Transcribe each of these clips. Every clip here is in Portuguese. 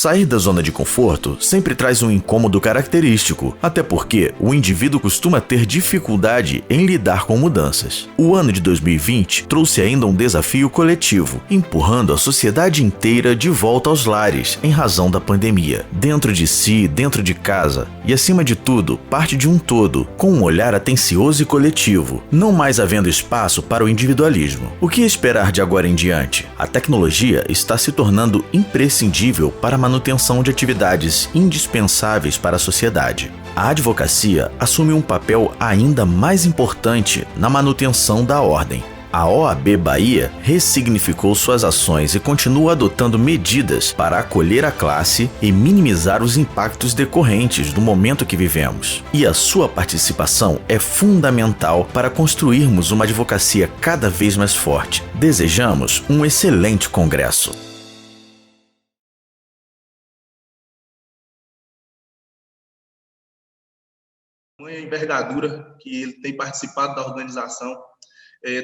Sair da zona de conforto sempre traz um incômodo característico, até porque o indivíduo costuma ter dificuldade em lidar com mudanças. O ano de 2020 trouxe ainda um desafio coletivo, empurrando a sociedade inteira de volta aos lares em razão da pandemia. Dentro de si, dentro de casa e, acima de tudo, parte de um todo, com um olhar atencioso e coletivo, não mais havendo espaço para o individualismo. O que esperar de agora em diante? A tecnologia está se tornando imprescindível para a manutenção de atividades indispensáveis para a sociedade. A advocacia assume um papel ainda mais importante na manutenção da ordem. A OAB Bahia ressignificou suas ações e continua adotando medidas para acolher a classe e minimizar os impactos decorrentes do momento que vivemos. E a sua participação é fundamental para construirmos uma advocacia cada vez mais forte. Desejamos um excelente congresso. A envergadura que ele tem participado da organização.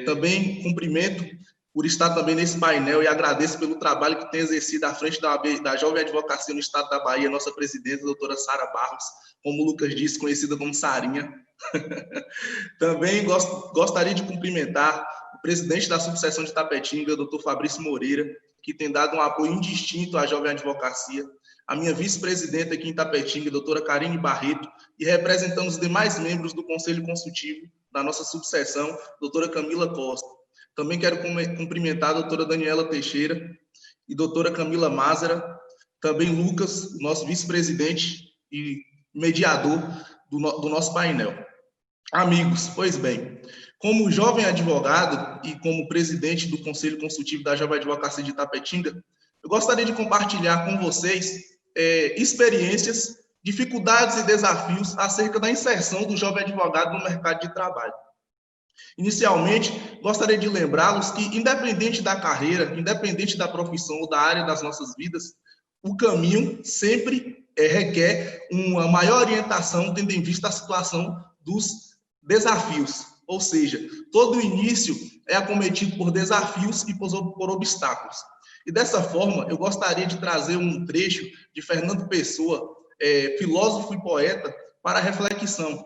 Também cumprimento por estar também nesse painel e agradeço pelo trabalho que tem exercido à frente da Jovem Advocacia no Estado da Bahia, nossa presidenta, a doutora Sara Barros, como o Lucas disse, conhecida como Sarinha. Também gostaria de cumprimentar o presidente da subseção de Tapetinga, doutor Fabrício Moreira, que tem dado um apoio indistinto à Jovem Advocacia, a minha vice-presidenta aqui em Tapetinga, doutora Karine Barreto, e representando os demais membros do Conselho Consultivo da nossa subseção, doutora Camila Costa. Também quero cumprimentar a doutora Daniela Teixeira e doutora Camila Mazara, também Lucas, nosso vice-presidente e mediador do nosso painel. Amigos, pois bem, como jovem advogado e como presidente do Conselho Consultivo da Jovem Advocacia de Tapetinga, eu gostaria de compartilhar com vocês experiências, dificuldades e desafios acerca da inserção do jovem advogado no mercado de trabalho. Inicialmente, gostaria de lembrá-los que, independente da carreira, independente da profissão ou da área das nossas vidas, o caminho sempre requer uma maior orientação, tendo em vista a situação dos desafios. Ou seja, todo o início é acometido por desafios e por obstáculos. E dessa forma, eu gostaria de trazer um trecho de Fernando Pessoa, filósofo e poeta, para a reflexão,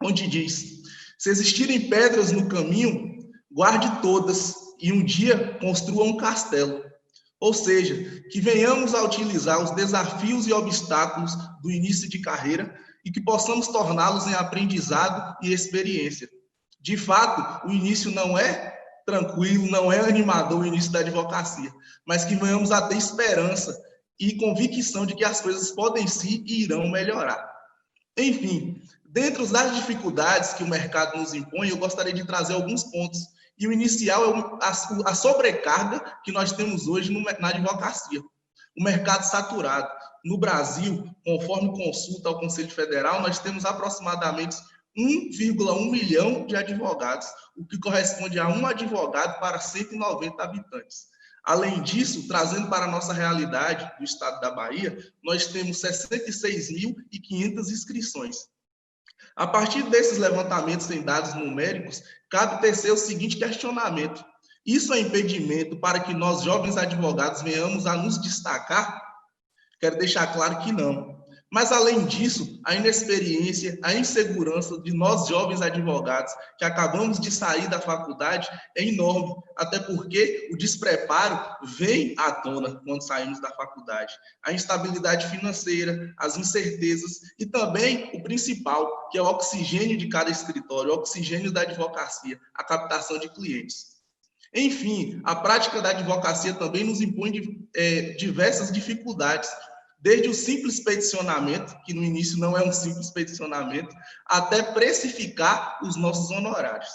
onde diz: se existirem pedras no caminho, guarde todas e um dia construa um castelo. Ou seja, que venhamos a utilizar os desafios e obstáculos do início de carreira e que possamos torná-los em aprendizado e experiência. De fato, o início não é tranquilo, não é animador o início da advocacia, mas que venhamos a ter esperança e convicção de que as coisas podem sim e irão melhorar. Enfim, dentro das dificuldades que o mercado nos impõe, eu gostaria de trazer alguns pontos. E o inicial é a sobrecarga que nós temos hoje na advocacia. O mercado saturado. No Brasil, conforme consulta ao Conselho Federal, nós temos aproximadamente 1,1 milhão de advogados, o que corresponde a um advogado para 190 habitantes. Além disso, trazendo para a nossa realidade do estado da Bahia, nós temos 66.500 inscrições. A partir desses levantamentos em dados numéricos, cabe tecer o seguinte questionamento: isso é impedimento para que nós, jovens advogados, venhamos a nos destacar? Quero deixar claro que não. Mas, além disso, a inexperiência, a insegurança de nós, jovens advogados, que acabamos de sair da faculdade, é enorme, até porque o despreparo vem à tona quando saímos da faculdade. A instabilidade financeira, as incertezas e também o principal, que é o oxigênio de cada escritório, o oxigênio da advocacia, a captação de clientes. Enfim, a prática da advocacia também nos impõe diversas dificuldades, desde o simples peticionamento, que no início não é um simples peticionamento, até precificar os nossos honorários.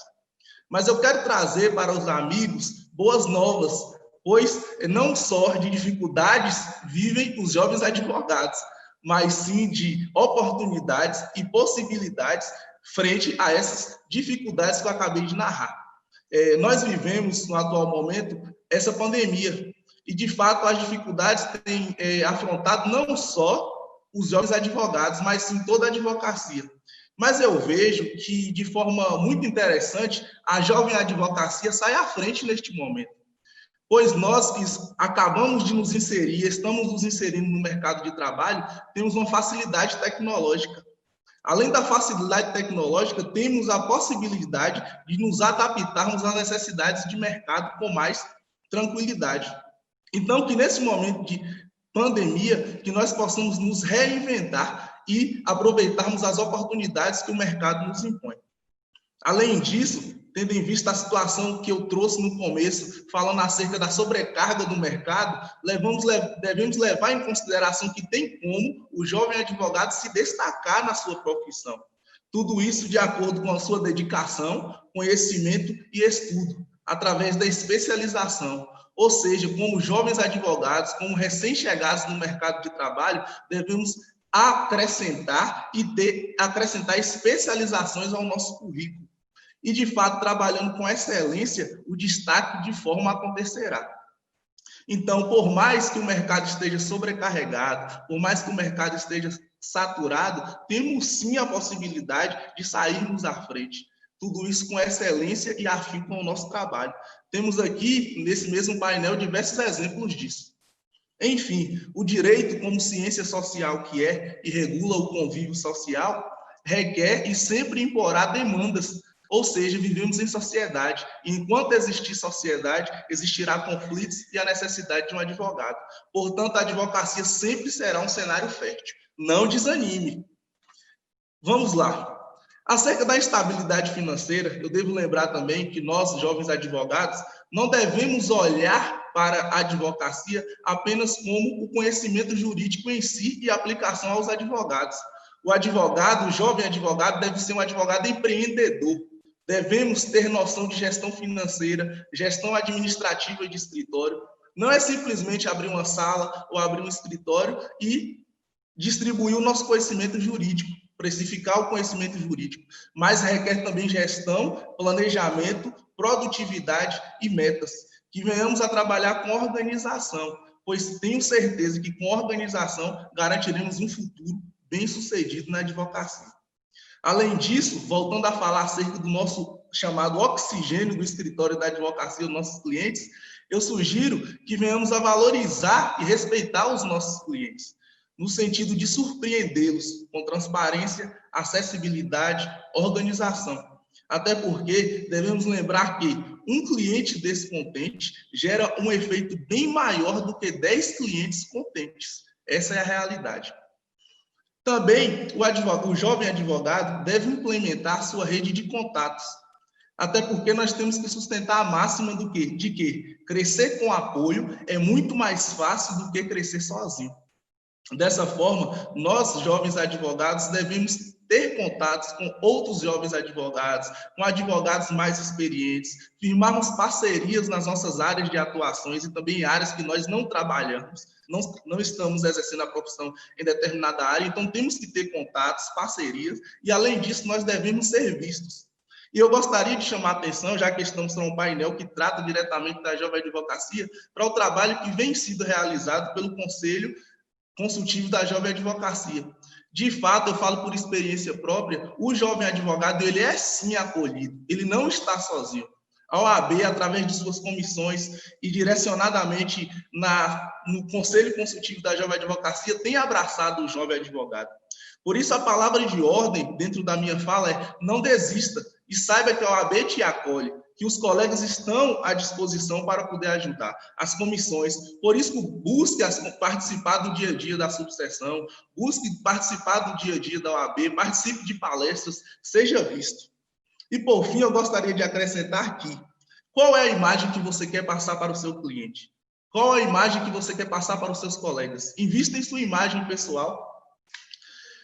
Mas eu quero trazer para os amigos boas novas, pois não só de dificuldades vivem os jovens advogados, mas sim de oportunidades e possibilidades frente a essas dificuldades que eu acabei de narrar. Nós vivemos, no atual momento, essa pandemia, e, de fato, as dificuldades têm afrontado não só os jovens advogados, mas sim toda a advocacia. Mas eu vejo que, de forma muito interessante, a jovem advocacia sai à frente neste momento. pois nós que acabamos de nos inserir, estamos nos inserindo no mercado de trabalho, temos uma facilidade tecnológica. Além da facilidade tecnológica, temos a possibilidade de nos adaptarmos às necessidades de mercado com mais tranquilidade. Então, que nesse momento de pandemia, que nós possamos nos reinventar e aproveitarmos as oportunidades que o mercado nos impõe. Além disso, tendo em vista a situação que eu trouxe no começo, falando acerca da sobrecarga do mercado, devemos levar em consideração que tem como o jovem advogado se destacar na sua profissão. Tudo isso de acordo com a sua dedicação, conhecimento e estudo, através da especialização. Ou seja, como jovens advogados, como recém-chegados no mercado de trabalho, devemos acrescentar especializações ao nosso currículo. E, de fato, trabalhando com excelência, o destaque de forma acontecerá. Então, por mais que o mercado esteja sobrecarregado, por mais que o mercado esteja saturado, temos sim a possibilidade de sairmos à frente. Tudo isso com excelência e afinco com o nosso trabalho. Temos aqui, nesse mesmo painel, diversos exemplos disso. Enfim, o direito, como ciência social que é e regula o convívio social, requer e sempre imporá demandas. Ou seja, vivemos em sociedade. E enquanto existir sociedade, existirá conflitos e a necessidade de um advogado. Portanto, a advocacia sempre será um cenário fértil. Não desanime. Vamos lá. Acerca da estabilidade financeira, eu devo lembrar também que nós, jovens advogados, não devemos olhar para a advocacia apenas como o conhecimento jurídico em si e aplicação aos advogados. O advogado, o jovem advogado, deve ser um advogado empreendedor. Devemos ter noção de gestão financeira, gestão administrativa de escritório. Não é simplesmente abrir uma sala ou abrir um escritório e distribuir o nosso conhecimento jurídico, precificar o conhecimento jurídico, mas requer também gestão, planejamento, produtividade e metas. Que venhamos a trabalhar com organização, pois tenho certeza que com organização garantiremos um futuro bem-sucedido na advocacia. Além disso, voltando a falar acerca do nosso chamado oxigênio do escritório da advocacia, dos nossos clientes, eu sugiro que venhamos a valorizar e respeitar os nossos clientes, no sentido de surpreendê-los com transparência, acessibilidade, organização. Até porque devemos lembrar que um cliente descontente gera um efeito bem maior do que 10 clientes contentes. Essa é a realidade. Também, o jovem advogado deve implementar sua rede de contatos, até porque nós temos que sustentar a máxima de que crescer com apoio é muito mais fácil do que crescer sozinho. Dessa forma, nós, jovens advogados, devemos ter contatos com outros jovens advogados, com advogados mais experientes, firmarmos parcerias nas nossas áreas de atuações e também em áreas que nós não trabalhamos, não estamos exercendo a profissão em determinada área, então temos que ter contatos, parcerias, e além disso, nós devemos ser vistos. E eu gostaria de chamar a atenção, já que estamos num painel que trata diretamente da jovem advocacia, para o trabalho que vem sendo realizado pelo Conselho Consultivo da Jovem Advocacia. De fato, eu falo por experiência própria, o jovem advogado, ele é sim acolhido, ele não está sozinho. A OAB, através de suas comissões e direcionadamente no Conselho Consultivo da Jovem Advocacia, tem abraçado o jovem advogado. Por isso, a palavra de ordem dentro da minha fala é: não desista e saiba que a OAB te acolhe, que os colegas estão à disposição para poder ajudar, as comissões. Por isso, busque participar do dia a dia da subseção, busque participar do dia a dia da OAB, participe de palestras, seja visto. E, por fim, eu gostaria de acrescentar aqui: qual é a imagem que você quer passar para o seu cliente? Qual é a imagem que você quer passar para os seus colegas? Invista em sua imagem pessoal.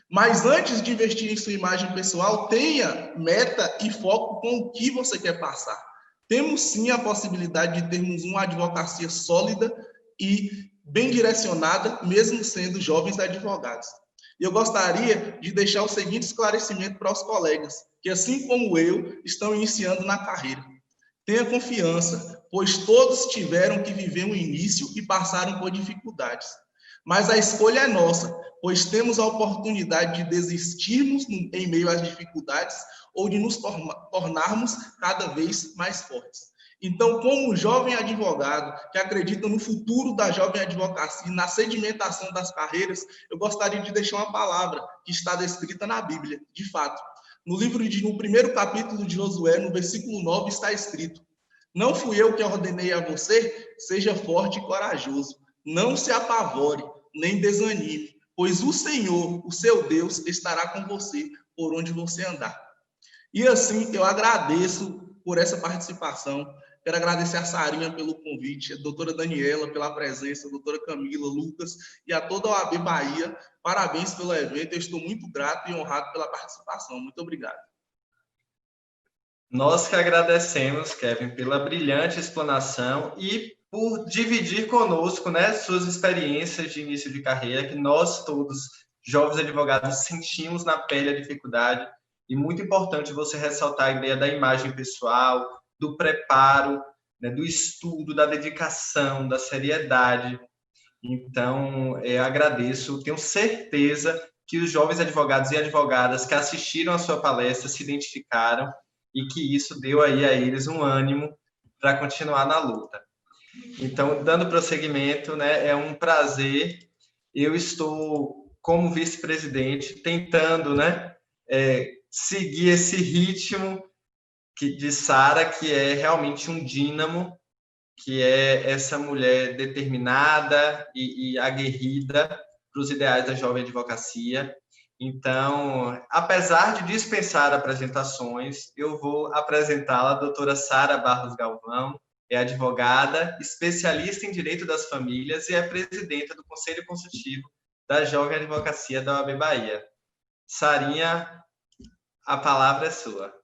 Mas antes de investir em sua imagem pessoal, tenha meta e foco com o que você quer passar. Temos sim a possibilidade de termos uma advocacia sólida e bem direcionada, mesmo sendo jovens advogados. E eu gostaria de deixar o seguinte esclarecimento para os colegas, que assim como eu, estão iniciando na carreira. Tenha confiança, pois todos tiveram que viver um início e passaram por dificuldades. Mas a escolha é nossa, pois temos a oportunidade de desistirmos em meio às dificuldades ou de nos tornarmos cada vez mais fortes. Então, como jovem advogado que acredita no futuro da jovem advocacia, na sedimentação das carreiras, eu gostaria de deixar uma palavra que está descrita na Bíblia, de fato. No primeiro capítulo de Josué, no versículo 9, está escrito: não fui eu que ordenei a você, seja forte e corajoso, não se apavore, nem desanime, pois o Senhor, o seu Deus, estará com você por onde você andar. E assim, eu agradeço por essa participação. Quero agradecer a Sarinha pelo convite, a doutora Daniela pela presença, a doutora Camila, Lucas e a toda a OAB Bahia. Parabéns pelo evento, eu estou muito grato e honrado pela participação. Muito obrigado. Nós que agradecemos, Kevin, pela brilhante explanação e por dividir conosco, né, suas experiências de início de carreira, que nós todos, jovens advogados, sentimos na pele a dificuldade. E muito importante você ressaltar a ideia da imagem pessoal, do preparo, né, do estudo, da dedicação, da seriedade. Então, eu agradeço, tenho certeza que os jovens advogados e advogadas que assistiram a sua palestra se identificaram e que isso deu aí a eles um ânimo para continuar na luta. Então, dando prosseguimento, né, é um prazer. Eu estou, como vice-presidente, tentando, né, seguir esse ritmo de Sara, que é realmente um dínamo, que é essa mulher determinada e aguerrida para os ideais da jovem advocacia. Então, apesar de dispensar apresentações, eu vou apresentá-la, a doutora Sara Barros Galvão, é advogada, especialista em Direito das Famílias e é presidenta do Conselho Consultivo da Jovem Advocacia da OAB Bahia. Sarinha, a palavra é sua.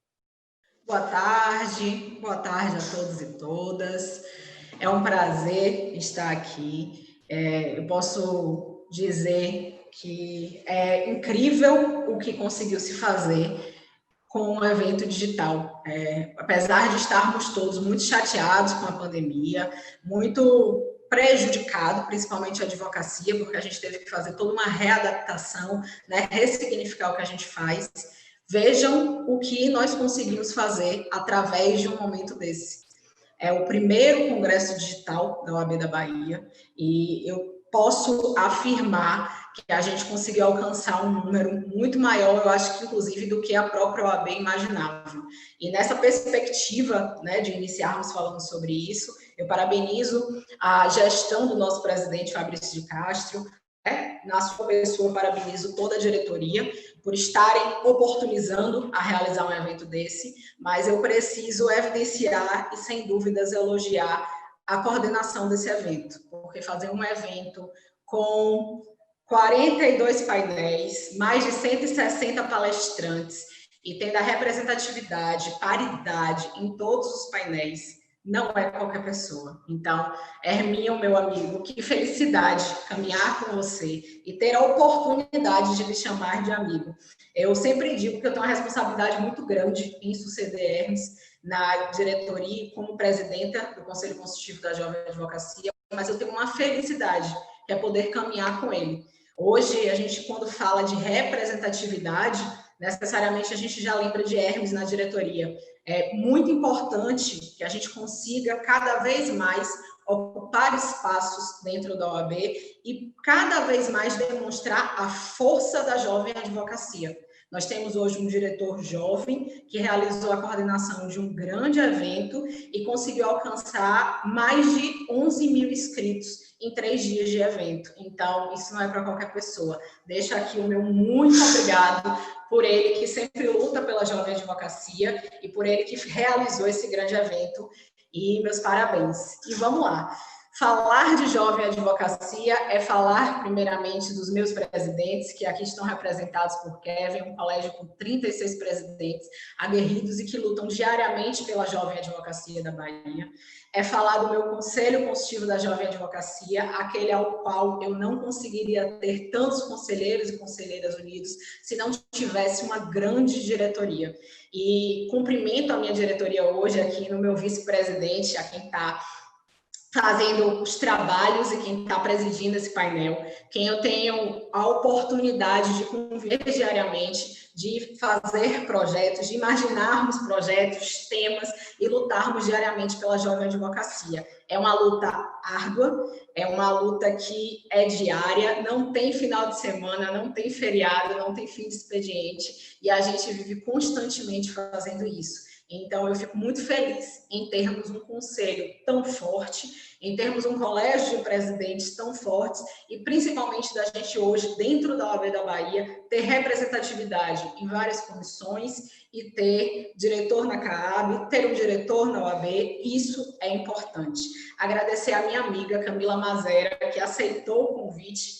Boa tarde a todos e todas. É um prazer estar aqui. Eu posso dizer que é incrível o que conseguiu se fazer com o evento digital. Apesar de estarmos todos muito chateados com a pandemia, muito prejudicado, principalmente a advocacia, porque a gente teve que fazer toda uma readaptação, né, ressignificar o que a gente faz. Vejam o que nós conseguimos fazer através de um momento desse. É o primeiro congresso digital da OAB da Bahia e eu posso afirmar que a gente conseguiu alcançar um número muito maior, eu acho que inclusive do que a própria OAB imaginava. E nessa perspectiva, né, de iniciarmos falando sobre isso, eu parabenizo a gestão do nosso presidente Fabrício de Castro, na sua pessoa, parabenizo toda a diretoria por estarem oportunizando a realizar um evento desse, mas eu preciso evidenciar e, sem dúvidas, elogiar a coordenação desse evento, porque fazer um evento com 42 painéis, mais de 160 palestrantes e tendo a representatividade, paridade em todos os painéis, não é qualquer pessoa. Então, Herminho, meu amigo, que felicidade caminhar com você e ter a oportunidade de lhe chamar de amigo. Eu sempre digo que eu tenho uma responsabilidade muito grande em suceder Hermes na diretoria e como presidenta do Conselho Consultivo da Jovem Advocacia, mas eu tenho uma felicidade, que é poder caminhar com ele. Hoje, a gente, quando fala de representatividade, necessariamente a gente já lembra de Hermes na diretoria. É muito importante que a gente consiga cada vez mais ocupar espaços dentro da OAB e cada vez mais demonstrar a força da jovem advocacia. Nós temos hoje um diretor jovem que realizou a coordenação de um grande evento e conseguiu alcançar mais de 11 mil inscritos em 3 dias de evento. Então, isso não é para qualquer pessoa. Deixa aqui o meu muito obrigado por ele que sempre luta pela jovem advocacia e por ele que realizou esse grande evento. E meus parabéns. E vamos lá. Falar de jovem advocacia é falar, primeiramente, dos meus presidentes, que aqui estão representados por Kevin, um colégio com 36 presidentes aguerridos e que lutam diariamente pela jovem advocacia da Bahia. É falar do meu Conselho Consultivo da Jovem Advocacia, aquele ao qual eu não conseguiria ter tantos conselheiros e conselheiras unidos se não tivesse uma grande diretoria. E cumprimento a minha diretoria hoje aqui no meu vice-presidente, a quem está fazendo os trabalhos e quem está presidindo esse painel, quem eu tenho a oportunidade de conviver diariamente, de fazer projetos, de imaginarmos projetos, temas e lutarmos diariamente pela jovem advocacia. É uma luta árdua, é uma luta que é diária, não tem final de semana, não tem feriado, não tem fim de expediente, e a gente vive constantemente fazendo isso. Então, eu fico muito feliz em termos um conselho tão forte, em termos um colégio de presidentes tão fortes e principalmente da gente hoje, dentro da OAB da Bahia, ter representatividade em várias comissões e ter diretor na CAAB, ter um diretor na OAB, isso é importante. Agradecer a minha amiga Camila Mazera, que aceitou o convite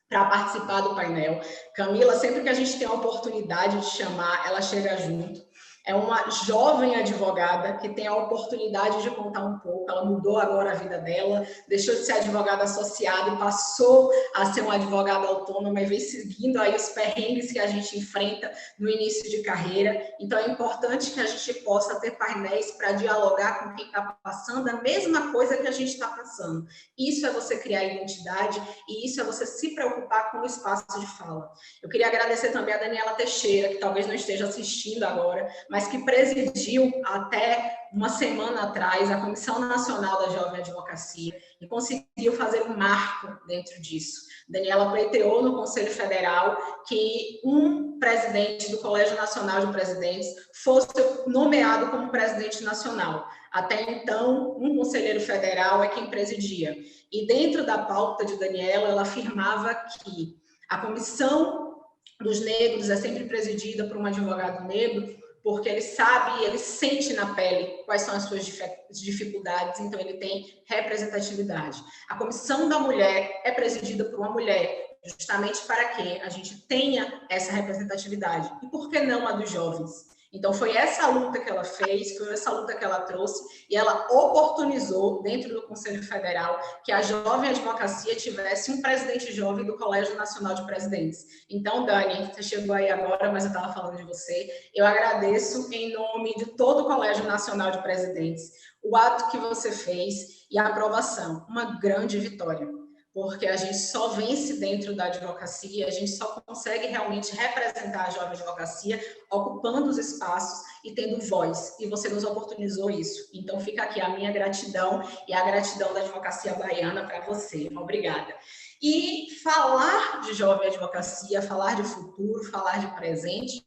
para participar do painel. Camila, sempre que a gente tem a oportunidade de chamar, ela chega junto. É uma jovem advogada que tem a oportunidade de contar um pouco. Ela mudou agora a vida dela, deixou de ser advogada associada e passou a ser uma advogada autônoma e vem seguindo aí os perrengues que a gente enfrenta no início de carreira. Então, é importante que a gente possa ter painéis para dialogar com quem está passando a mesma coisa que a gente está passando. Isso é você criar identidade e isso é você se preocupar com o espaço de fala. Eu queria agradecer também a Daniela Teixeira, que talvez não esteja assistindo agora, mas que presidiu até uma semana atrás a Comissão Nacional da Jovem Advocacia e conseguiu fazer um marco dentro disso. Daniela pleiteou no Conselho Federal que um presidente do Colégio Nacional de Presidentes fosse nomeado como presidente nacional. Até então, um conselheiro federal é quem presidia. E dentro da pauta de Daniela, ela afirmava que a Comissão dos Negros é sempre presidida por um advogado negro, porque ele sabe, ele sente na pele quais são as suas dificuldades, então ele tem representatividade. A Comissão da Mulher é presidida por uma mulher, justamente para que a gente tenha essa representatividade. E por que não a dos jovens? Então, foi essa luta que ela fez, foi essa luta que ela trouxe, e ela oportunizou, dentro do Conselho Federal, que a jovem advocacia tivesse um presidente jovem do Colégio Nacional de Presidentes. Então, Dani, você chegou aí agora, mas eu estava falando de você. Eu agradeço em nome de todo o Colégio Nacional de Presidentes o ato que você fez e a aprovação. Uma grande vitória, porque a gente só vence dentro da advocacia, a gente só consegue realmente representar a jovem advocacia ocupando os espaços e tendo voz, e você nos oportunizou isso. Então fica aqui a minha gratidão e a gratidão da advocacia baiana para você. Obrigada. E falar de jovem advocacia, falar de futuro, falar de presente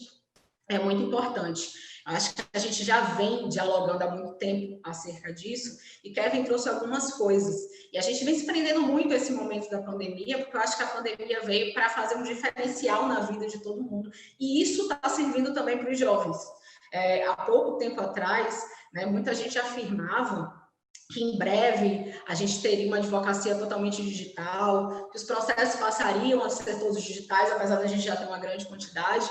é muito importante. Acho que a gente já vem dialogando há muito tempo acerca disso, e Kevin trouxe algumas coisas. E a gente vem se prendendo muito esse momento da pandemia, porque eu acho que a pandemia veio para fazer um diferencial na vida de todo mundo. E isso está servindo também para os jovens. Há pouco tempo atrás, né, muita gente afirmava que em breve a gente teria uma advocacia totalmente digital, que os processos passariam a ser todos digitais, apesar da gente já ter uma grande quantidade.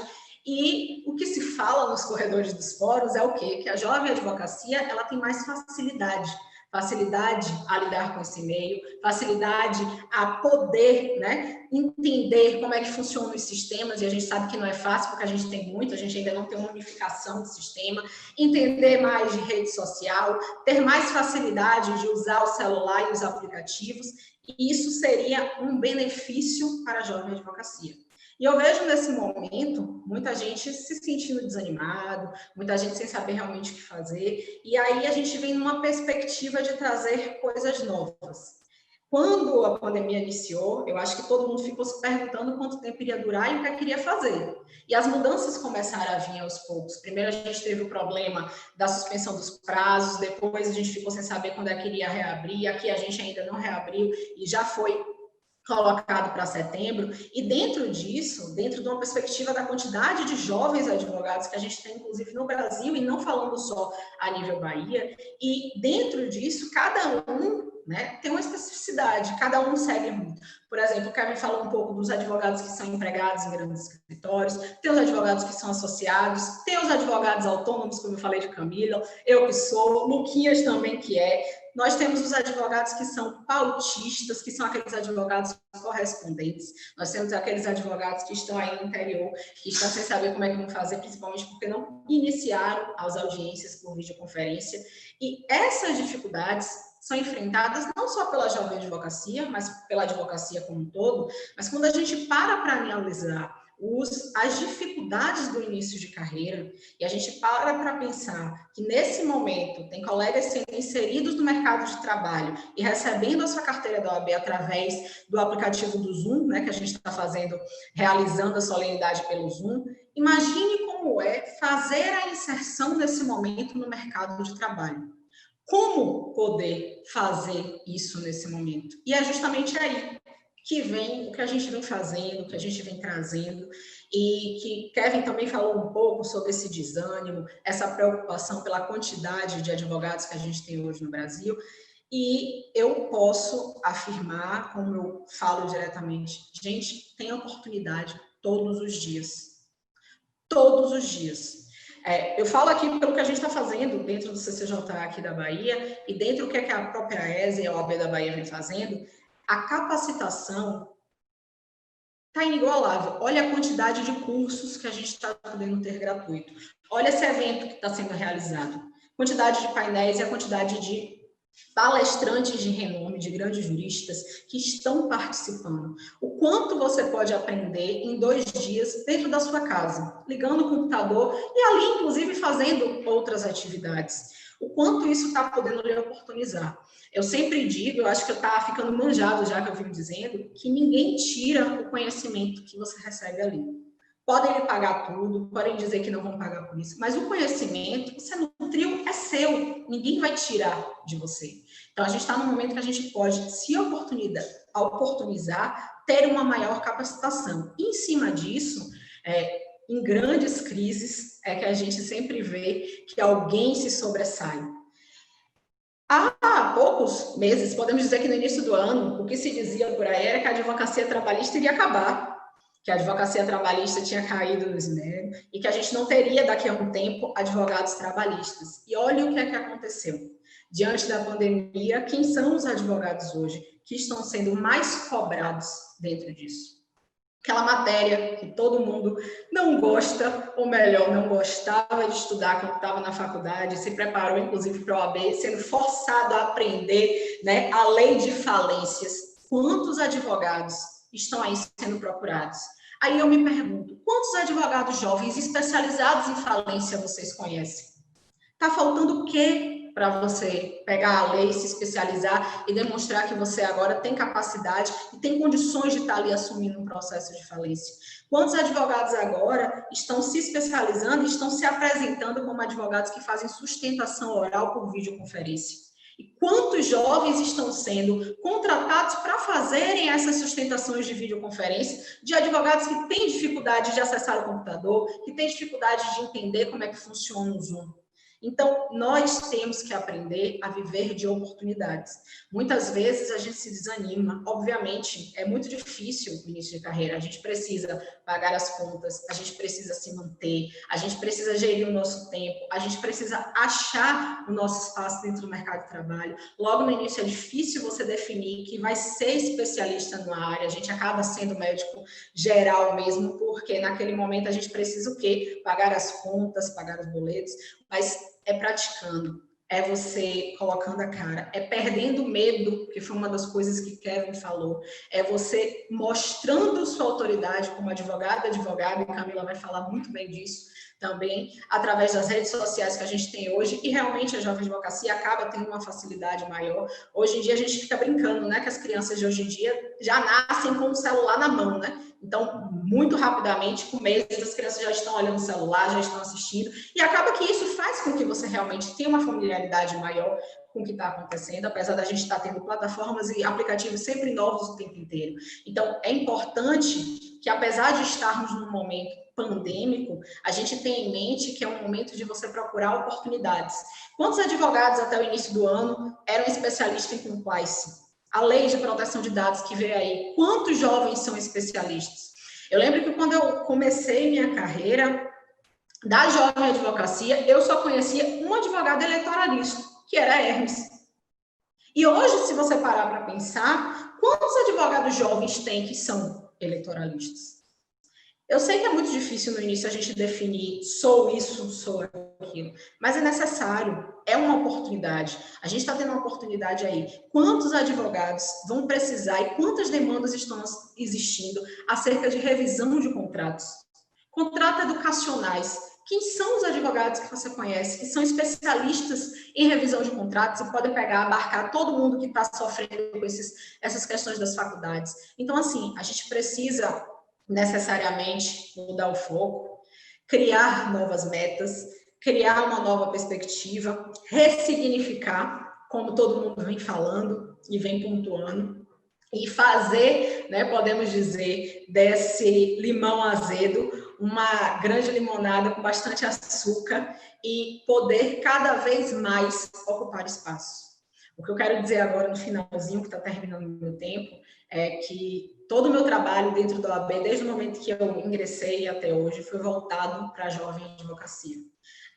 E o que se fala nos corredores dos fóruns é o quê? Que a jovem advocacia ela tem mais facilidade a lidar com esse meio, facilidade a poder, né, entender como é que funcionam os sistemas, e a gente sabe que não é fácil, porque a gente tem muito, a gente ainda não tem uma unificação do sistema, entender mais de rede social, ter mais facilidade de usar o celular e os aplicativos, e isso seria um benefício para a jovem advocacia. E eu vejo nesse momento muita gente se sentindo desanimado, muita gente sem saber realmente o que fazer, e aí a gente vem numa perspectiva de trazer coisas novas. Quando a pandemia iniciou, eu acho que todo mundo ficou se perguntando quanto tempo iria durar e o que queria fazer. E as mudanças começaram a vir aos poucos. Primeiro a gente teve o problema da suspensão dos prazos, depois a gente ficou sem saber quando é que iria reabrir, aqui a gente ainda não reabriu e já foi colocado para setembro, e dentro disso, dentro de uma perspectiva da quantidade de jovens advogados que a gente tem, inclusive, no Brasil, e não falando só a nível Bahia, e dentro disso, cada um, né, tem uma especificidade, cada um segue muito. Por exemplo, o Kevin falou um pouco dos advogados que são empregados em grandes escritórios, tem os advogados que são associados, tem os advogados autônomos, como eu falei de Camila, eu que sou, Luquinhas também que é. Nós temos os advogados que são pautistas, que são aqueles advogados correspondentes. Nós temos aqueles advogados que estão aí no interior, que estão sem saber como é que vão fazer, principalmente porque não iniciaram as audiências por videoconferência. E essas dificuldades são enfrentadas não só pela jovem advocacia, mas pela advocacia como um todo. Mas quando a gente para analisar as dificuldades do início de carreira, e a gente para pensar que nesse momento tem colegas sendo inseridos no mercado de trabalho e recebendo a sua carteira da OAB através do aplicativo do Zoom, né, que a gente está realizando a solenidade pelo Zoom. Imagine como é fazer a inserção nesse momento no mercado de trabalho. Como poder fazer isso nesse momento? E é justamente aí que vem o que a gente vem fazendo, o que a gente vem trazendo, e que Kevin também falou um pouco sobre esse desânimo, essa preocupação pela quantidade de advogados que a gente tem hoje no Brasil. E eu posso afirmar, como eu falo diretamente, gente, tem oportunidade todos os dias. Todos os dias. Eu falo aqui pelo que a gente está fazendo dentro do CCJA aqui da Bahia e dentro do que a própria ESE e a OAB da Bahia vem fazendo. A capacitação está inigualável. Olha a quantidade de cursos que a gente está podendo ter gratuito. Olha esse evento que está sendo realizado. Quantidade de painéis e a quantidade de palestrantes de renome, de grandes juristas que estão participando. O quanto você pode aprender em 2 dias dentro da sua casa, ligando o computador e ali, inclusive, fazendo outras atividades. O quanto isso está podendo lhe oportunizar. Eu sempre digo, eu acho que está ficando manjado já que eu venho dizendo, que ninguém tira o conhecimento que você recebe ali. Podem lhe pagar tudo, podem dizer que não vão pagar por isso, mas o conhecimento, você nutriu, é seu, ninguém vai tirar de você. Então, a gente está num momento que a gente pode se oportunizar, ter uma maior capacitação. E, em cima disso, em grandes crises, é que a gente sempre vê que alguém se sobressai. Há poucos meses, podemos dizer que no início do ano, o que se dizia por aí era que a advocacia trabalhista iria acabar, que a advocacia trabalhista tinha caído no esmero e que a gente não teria daqui a um tempo advogados trabalhistas. E olha o que é que aconteceu. Diante da pandemia, quem são os advogados hoje que estão sendo mais cobrados dentro disso? Aquela matéria que todo mundo não gosta, ou melhor, não gostava de estudar quando estava na faculdade, se preparou inclusive para a OAB, sendo forçado a aprender, né, a lei de falências. Quantos advogados estão aí sendo procurados? Aí eu me pergunto, quantos advogados jovens especializados em falência vocês conhecem? Está faltando o quê para você pegar a lei, se especializar e demonstrar que você agora tem capacidade e tem condições de estar ali assumindo um processo de falência? Quantos advogados agora estão se especializando e estão se apresentando como advogados que fazem sustentação oral por videoconferência? E quantos jovens estão sendo contratados para fazerem essas sustentações de videoconferência de advogados que têm dificuldade de acessar o computador, que têm dificuldade de entender como é que funciona o Zoom? Então, nós temos que aprender a viver de oportunidades. Muitas vezes a gente se desanima. Obviamente, é muito difícil o início de carreira. A gente precisa pagar as contas, a gente precisa se manter, a gente precisa gerir o nosso tempo, a gente precisa achar o nosso espaço dentro do mercado de trabalho. Logo no início é difícil você definir que vai ser especialista na área. A gente acaba sendo médico geral mesmo, porque naquele momento a gente precisa o quê? Pagar as contas, pagar os boletos, mas é praticando, é você colocando a cara, é perdendo o medo, que foi uma das coisas que Kevin falou, é você mostrando sua autoridade como advogada, e Camila vai falar muito bem disso também, através das redes sociais que a gente tem hoje, e realmente a jovem advocacia acaba tendo uma facilidade maior. Hoje em dia a gente fica brincando, né, que as crianças de hoje em dia já nascem com o celular na mão, né? Então, muito rapidamente, com meses, as crianças já estão olhando o celular, já estão assistindo, e acaba que isso faz com que você realmente tenha uma familiaridade maior com o que está acontecendo, apesar da gente estar tendo plataformas e aplicativos sempre novos o tempo inteiro. Então, é importante que, apesar de estarmos num momento pandêmico, a gente tenha em mente que é um momento de você procurar oportunidades. Quantos advogados até o início do ano eram especialistas em compliance? A lei de proteção de dados que veio aí, quantos jovens são especialistas? Eu lembro que quando eu comecei minha carreira da jovem advocacia, eu só conhecia um advogado eleitoralista, que era Hermes. E hoje, se você parar para pensar, quantos advogados jovens tem que são eleitoralistas? Eu sei que é muito difícil no início a gente definir sou isso, sou aquilo. aquilo, mas é necessário, é uma oportunidade. A gente está tendo uma oportunidade aí. Quantos advogados vão precisar e quantas demandas estão existindo acerca de revisão de contratos? Contratos educacionais. Quem são os advogados que você conhece, que são especialistas em revisão de contratos e podem abarcar todo mundo que está sofrendo com essas questões das faculdades? Então, assim, a gente precisa necessariamente mudar o foco, criar novas metas, criar uma nova perspectiva, ressignificar, como todo mundo vem falando e vem pontuando, e fazer, né, podemos dizer, desse limão azedo uma grande limonada com bastante açúcar e poder cada vez mais ocupar espaço. O que eu quero dizer agora no finalzinho, que está terminando o meu tempo, é que todo o meu trabalho dentro da OAB, desde o momento que eu ingressei até hoje, foi voltado para a jovem advocacia.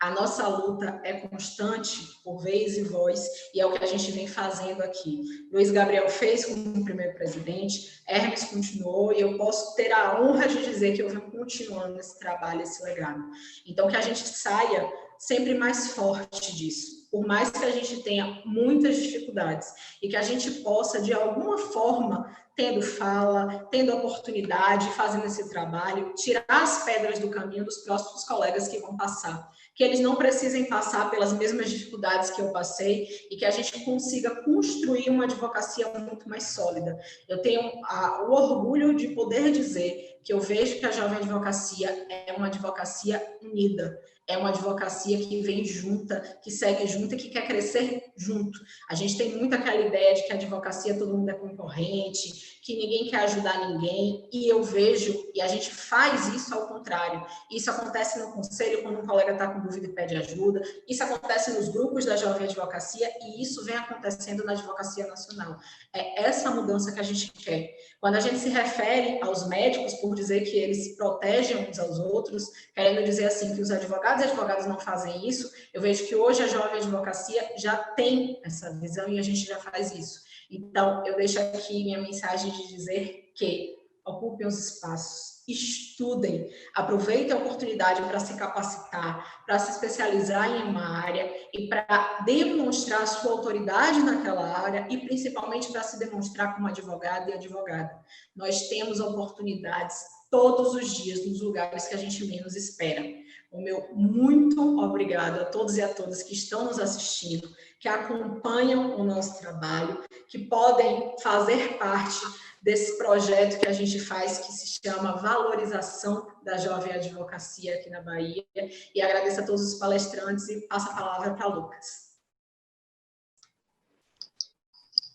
A nossa luta é constante, por vez e voz, e é o que a gente vem fazendo aqui. Luiz Gabriel fez como primeiro presidente, Hermes continuou, e eu posso ter a honra de dizer que eu venho continuando esse trabalho, esse legado. Então, que a gente saia sempre mais forte disso, por mais que a gente tenha muitas dificuldades, e que a gente possa, de alguma forma, tendo fala, tendo oportunidade, fazendo esse trabalho, tirar as pedras do caminho dos próximos colegas que vão passar, que eles não precisem passar pelas mesmas dificuldades que eu passei e que a gente consiga construir uma advocacia muito mais sólida. Eu tenho o orgulho de poder dizer que eu vejo que a jovem advocacia é uma advocacia unida, é uma advocacia que vem junta, que segue junta e que quer crescer junto. A gente tem muito aquela ideia de que a advocacia todo mundo é concorrente, que ninguém quer ajudar ninguém, e eu vejo, e a gente faz isso ao contrário. Isso acontece no conselho, quando um colega está com dúvida e pede ajuda, isso acontece nos grupos da jovem advocacia, e isso vem acontecendo na advocacia nacional. É essa mudança que a gente quer. Quando a gente se refere aos médicos, por dizer que eles se protegem uns aos outros, querendo dizer assim que os advogados e advogadas não fazem isso, eu vejo que hoje a jovem advocacia já tem essa visão e a gente já faz isso. Então, eu deixo aqui minha mensagem de dizer que ocupem os espaços, estudem, aproveitem a oportunidade para se capacitar, para se especializar em uma área e para demonstrar sua autoridade naquela área e principalmente para se demonstrar como advogado e advogada. Nós temos oportunidades todos os dias nos lugares que a gente menos espera. O meu muito obrigado a todos e a todas que estão nos assistindo, que acompanham o nosso trabalho, que podem fazer parte desse projeto que a gente faz, que se chama Valorização da Jovem Advocacia aqui na Bahia. E agradeço a todos os palestrantes e passo a palavra para Lucas.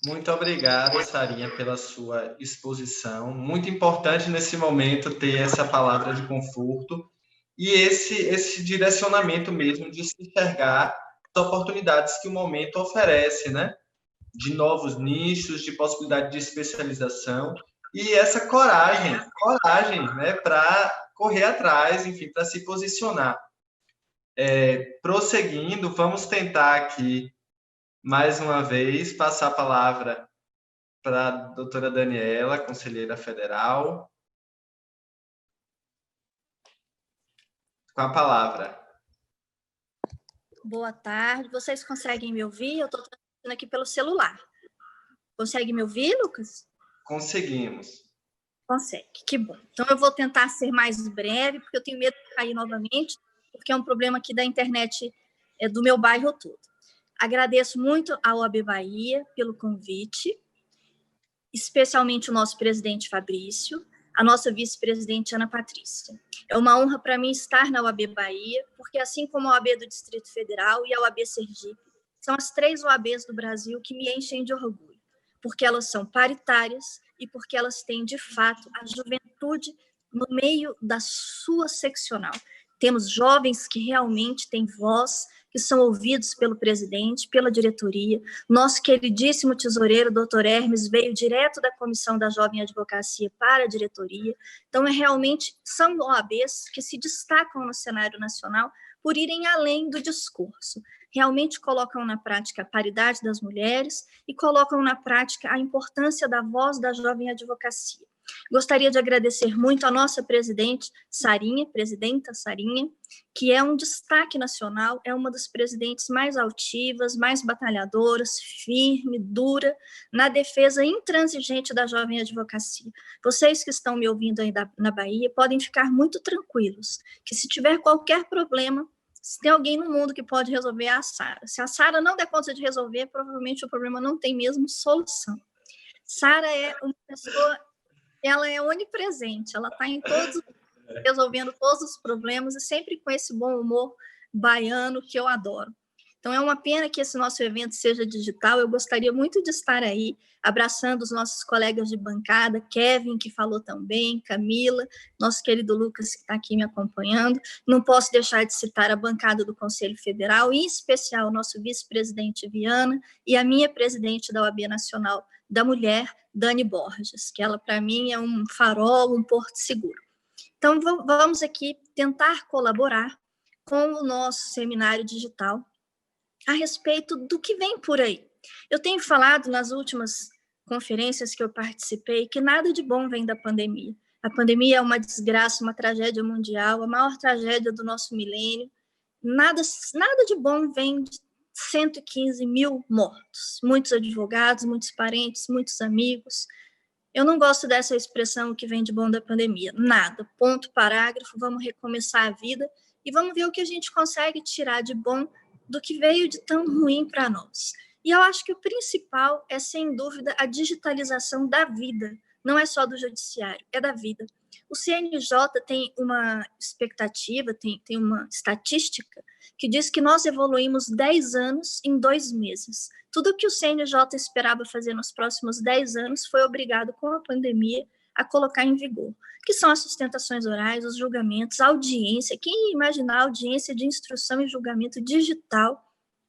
Muito obrigado, Sarinha, pela sua exposição. Muito importante nesse momento ter essa palavra de conforto e esse direcionamento mesmo de se enxergar as oportunidades que o momento oferece, né? De novos nichos, de possibilidade de especialização e essa coragem, né, para correr atrás, enfim, para se posicionar. Prosseguindo, vamos tentar aqui, mais uma vez, passar a palavra para a doutora Daniela, conselheira federal. Com a palavra. Boa tarde. Vocês conseguem me ouvir? Eu estou transmitindo aqui pelo celular. Consegue me ouvir, Lucas? Conseguimos. Consegue, que bom. Então, eu vou tentar ser mais breve, porque eu tenho medo de cair novamente, porque é um problema aqui da internet do meu bairro todo. Agradeço muito à OAB Bahia pelo convite, especialmente o nosso presidente Fabrício, a nossa vice-presidente Ana Patrícia. É uma honra para mim estar na OAB Bahia, porque assim como a OAB do Distrito Federal e a OAB Sergipe, são as 3 OABs do Brasil que me enchem de orgulho, porque elas são paritárias e porque elas têm, de fato, a juventude no meio da sua seccional. Temos jovens que realmente têm voz, que são ouvidos pelo presidente, pela diretoria. Nosso queridíssimo tesoureiro, doutor Hermes, veio direto da Comissão da Jovem Advocacia para a diretoria. Então, realmente, são OABs que se destacam no cenário nacional por irem além do discurso. Realmente colocam na prática a paridade das mulheres e colocam na prática a importância da voz da jovem advocacia. Gostaria de agradecer muito a nossa presidenta Sarinha, que é um destaque nacional, é uma das presidentes mais altivas, mais batalhadoras, firme, dura, na defesa intransigente da jovem advocacia. Vocês que estão me ouvindo aí na Bahia podem ficar muito tranquilos, que se tiver qualquer problema, se tem alguém no mundo que pode resolver, é a Sara. Se a Sara não der conta de resolver, provavelmente o problema não tem mesmo solução. Sara é uma pessoa, ela é onipresente, ela está em todos, resolvendo todos os problemas e sempre com esse bom humor baiano que eu adoro. Então, é uma pena que esse nosso evento seja digital. Eu gostaria muito de estar aí, abraçando os nossos colegas de bancada, Kevin, que falou também, Camila, nosso querido Lucas, que está aqui me acompanhando. Não posso deixar de citar a bancada do Conselho Federal, em especial o nosso vice-presidente Viana e a minha presidente da OAB Nacional da Mulher, Dani Borges, que ela, para mim, é um farol, um porto seguro. Então, vamos aqui tentar colaborar com o nosso seminário digital a respeito do que vem por aí. Eu tenho falado nas últimas conferências que eu participei que nada de bom vem da pandemia. A pandemia é uma desgraça, uma tragédia mundial, a maior tragédia do nosso milênio. Nada de bom vem de 115 mil mortos, muitos advogados, muitos parentes, muitos amigos. Eu não gosto dessa expressão que vem de bom da pandemia. Nada, ponto, parágrafo, vamos recomeçar a vida e vamos ver o que a gente consegue tirar de bom do que veio de tão ruim para nós. E eu acho que o principal é, sem dúvida, a digitalização da vida. Não é só do judiciário, é da vida. O CNJ tem uma expectativa, tem uma estatística que diz que nós evoluímos 10 anos em 2 meses. Tudo que o CNJ esperava fazer nos próximos 10 anos foi obrigado, com a pandemia, a colocar em vigor, que são as sustentações orais, os julgamentos, a audiência. Quem ia imaginar a audiência de instrução e julgamento digital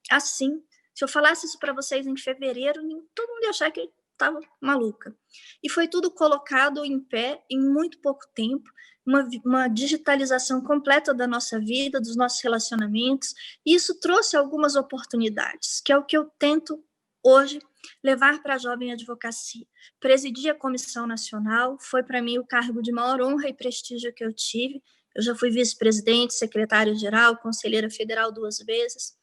assim? Se eu falasse isso para vocês em fevereiro, todo mundo ia achar que eu estava maluca. E foi tudo colocado em pé em muito pouco tempo, uma digitalização completa da nossa vida, dos nossos relacionamentos, e isso trouxe algumas oportunidades, que é o que eu tento hoje levar para a jovem advocacia. Presidir a Comissão Nacional foi para mim o cargo de maior honra e prestígio que eu tive. Eu já fui vice-presidente, secretária-geral, conselheira federal 2 vezes,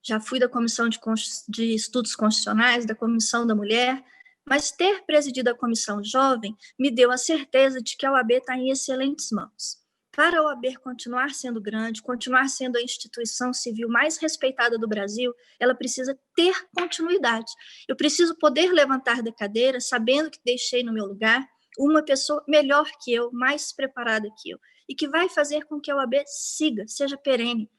já fui da Comissão de Estudos Constitucionais, da Comissão da Mulher, mas ter presidido a Comissão Jovem me deu a certeza de que a OAB está em excelentes mãos. Para a OAB continuar sendo grande, continuar sendo a instituição civil mais respeitada do Brasil, ela precisa ter continuidade. Eu preciso poder levantar da cadeira, sabendo que deixei no meu lugar uma pessoa melhor que eu, mais preparada que eu, e que vai fazer com que a OAB siga, seja perene,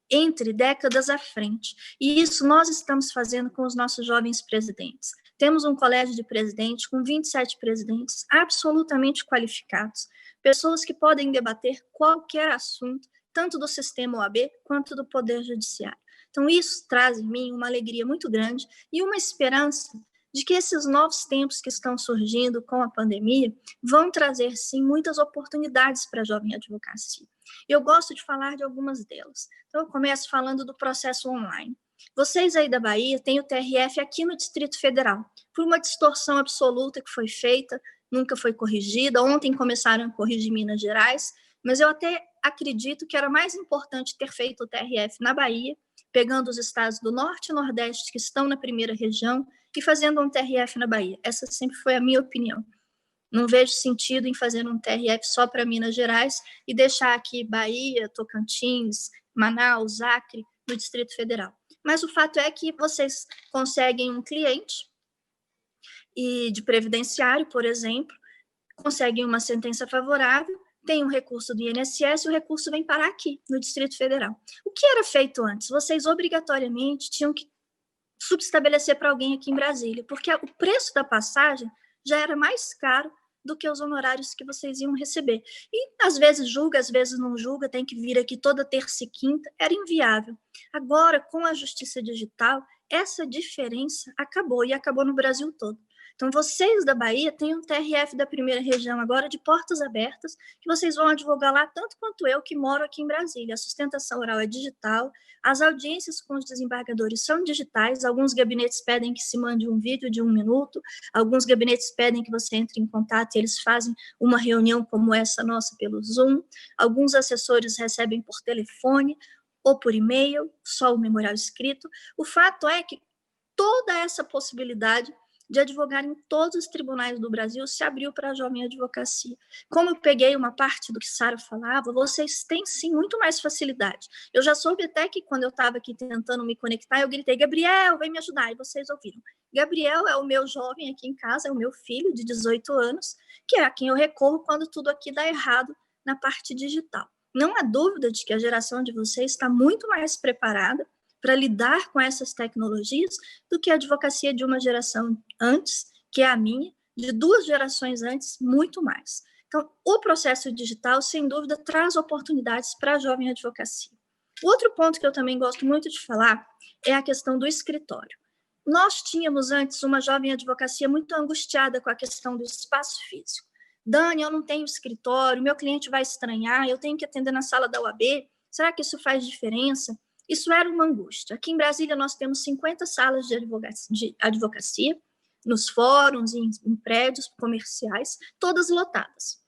entre décadas à frente. E isso nós estamos fazendo com os nossos jovens presidentes. Temos um colégio de presidentes com 27 presidentes absolutamente qualificados, pessoas que podem debater qualquer assunto, tanto do sistema OAB quanto do Poder Judiciário. Então, isso traz em mim uma alegria muito grande e uma esperança de que esses novos tempos que estão surgindo com a pandemia vão trazer, sim, muitas oportunidades para a jovem advocacia. Eu gosto de falar de algumas delas. Então, eu começo falando do processo online. Vocês aí da Bahia têm o TRF aqui no Distrito Federal, por uma distorção absoluta que foi feita, nunca foi corrigida. Ontem começaram a corrigir Minas Gerais, mas eu até acredito que era mais importante ter feito o TRF na Bahia, pegando os estados do Norte e Nordeste que estão na primeira região e fazendo um TRF na Bahia. Essa sempre foi a minha opinião. Não vejo sentido em fazer um TRF só para Minas Gerais e deixar aqui Bahia, Tocantins, Manaus, Acre, no Distrito Federal. Mas o fato é que vocês conseguem um cliente e de previdenciário, por exemplo, conseguem uma sentença favorável, tem um recurso do INSS e o recurso vem parar aqui, no Distrito Federal. O que era feito antes? Vocês obrigatoriamente tinham que subestabelecer para alguém aqui em Brasília, porque o preço da passagem já era mais caro do que os honorários que vocês iam receber. E às vezes julga, às vezes não julga, tem que vir aqui toda terça e quinta, era inviável. Agora, com a justiça digital, essa diferença acabou, e acabou no Brasil todo. Então, vocês da Bahia têm um TRF da primeira região agora de portas abertas, que vocês vão advogar lá tanto quanto eu, que moro aqui em Brasília. A sustentação oral é digital, as audiências com os desembargadores são digitais, alguns gabinetes pedem que se mande um vídeo de 1 minuto, alguns gabinetes pedem que você entre em contato e eles fazem uma reunião como essa nossa pelo Zoom, alguns assessores recebem por telefone ou por e-mail, só o memorial escrito. O fato é que toda essa possibilidade de advogar em todos os tribunais do Brasil se abriu para a jovem advocacia. Como eu peguei uma parte do que Sara falava, vocês têm sim muito mais facilidade. Eu já soube até que quando eu estava aqui tentando me conectar, eu gritei, Gabriel, vem me ajudar, e vocês ouviram. Gabriel é o meu jovem aqui em casa, é o meu filho de 18 anos, que é a quem eu recorro quando tudo aqui dá errado na parte digital. Não há dúvida de que a geração de vocês está muito mais preparada para lidar com essas tecnologias do que a advocacia de uma geração antes, que é a minha, de 2 gerações antes, muito mais. Então, o processo digital, sem dúvida, traz oportunidades para a jovem advocacia. Outro ponto que eu também gosto muito de falar é a questão do escritório. Nós tínhamos antes uma jovem advocacia muito angustiada com a questão do espaço físico. Dani, eu não tenho escritório, meu cliente vai estranhar, eu tenho que atender na sala da UAB, será que isso faz diferença? Isso era uma angústia. Aqui em Brasília nós temos 50 salas de advocacia nos fóruns, em prédios comerciais, todas lotadas.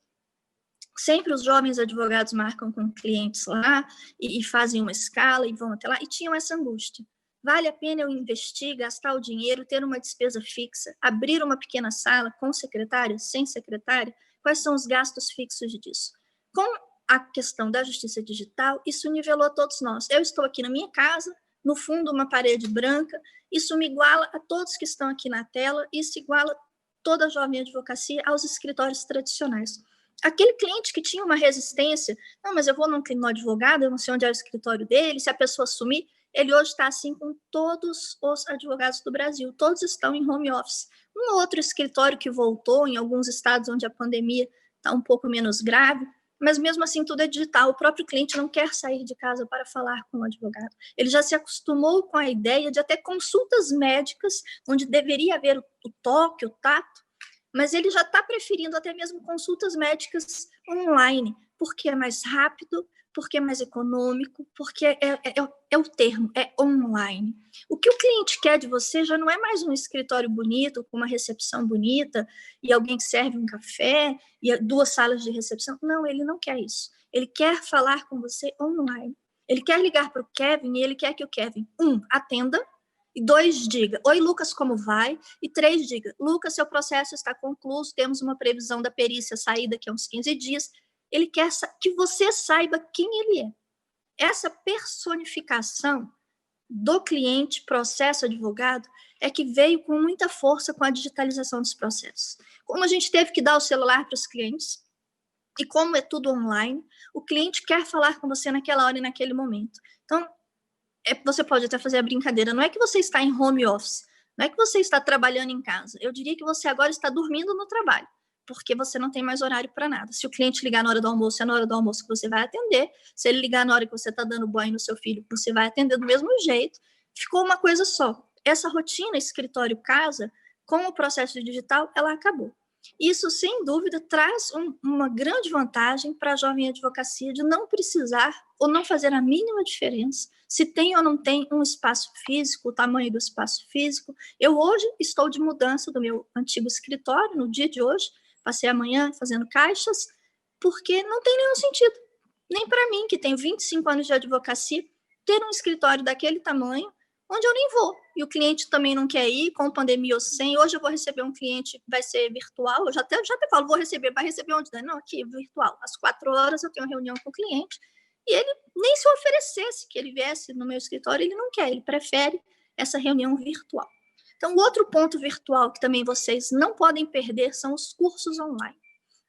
Sempre os jovens advogados marcam com clientes lá e fazem uma escala e vão até lá, e tinham essa angústia. Vale a pena eu investir, gastar o dinheiro, ter uma despesa fixa, abrir uma pequena sala com secretária, sem secretária? Quais são os gastos fixos disso? Com a questão da justiça digital, isso nivelou a todos nós. Eu estou aqui na minha casa, no fundo uma parede branca, isso me iguala a todos que estão aqui na tela, isso iguala toda a jovem advocacia aos escritórios tradicionais. Aquele cliente que tinha uma resistência, não, mas eu vou no advogado, eu não sei onde é o escritório dele, se a pessoa sumir, ele hoje está assim com todos os advogados do Brasil, todos estão em home office. Um outro escritório que voltou em alguns estados onde a pandemia está um pouco menos grave, mas mesmo assim tudo é digital, o próprio cliente não quer sair de casa para falar com o advogado. Ele já se acostumou com a ideia de até consultas médicas, onde deveria haver o toque, o tato, mas ele já está preferindo até mesmo consultas médicas online, porque é mais rápido, porque é mais econômico, porque é o termo, é online. O que o cliente quer de você já não é mais um escritório bonito, com uma recepção bonita, e alguém que serve um café, e 2 salas de recepção. Não, ele não quer isso. Ele quer falar com você online. Ele quer ligar para o Kevin, e ele quer que o Kevin, 1, atenda, e 2, diga, oi, Lucas, como vai? E 3, diga, Lucas, seu processo está concluído, temos uma previsão da perícia sair daqui a uns 15 dias. Ele quer que você saiba quem ele é. Essa personificação do cliente, processo, advogado, é que veio com muita força com a digitalização dos processos. Como a gente teve que dar o celular para os clientes, e como é tudo online, o cliente quer falar com você naquela hora e naquele momento. Então, você pode até fazer a brincadeira, não é que você está em home office, não é que você está trabalhando em casa, eu diria que você agora está dormindo no trabalho, porque você não tem mais horário para nada. Se o cliente ligar na hora do almoço, é na hora do almoço que você vai atender. Se ele ligar na hora que você está dando banho no seu filho, você vai atender do mesmo jeito. Ficou uma coisa só. Essa rotina escritório-casa, com o processo digital, ela acabou. Isso, sem dúvida, traz uma grande vantagem para a jovem advocacia de não precisar ou não fazer a mínima diferença se tem ou não tem um espaço físico, o tamanho do espaço físico. Eu hoje estou de mudança do meu antigo escritório, no dia de hoje, passei a manhã fazendo caixas, porque não tem nenhum sentido. Nem para mim, que tenho 25 anos de advocacia, ter um escritório daquele tamanho, onde eu nem vou. E o cliente também não quer ir, com pandemia ou sem. Hoje eu vou receber um cliente, vai ser virtual. Eu já até falo, vai receber onde? Não, aqui, virtual. Às 4 horas eu tenho uma reunião com o cliente. E ele nem se oferecesse que ele viesse no meu escritório, ele não quer, ele prefere essa reunião virtual. Então, o outro ponto virtual que também vocês não podem perder são os cursos online.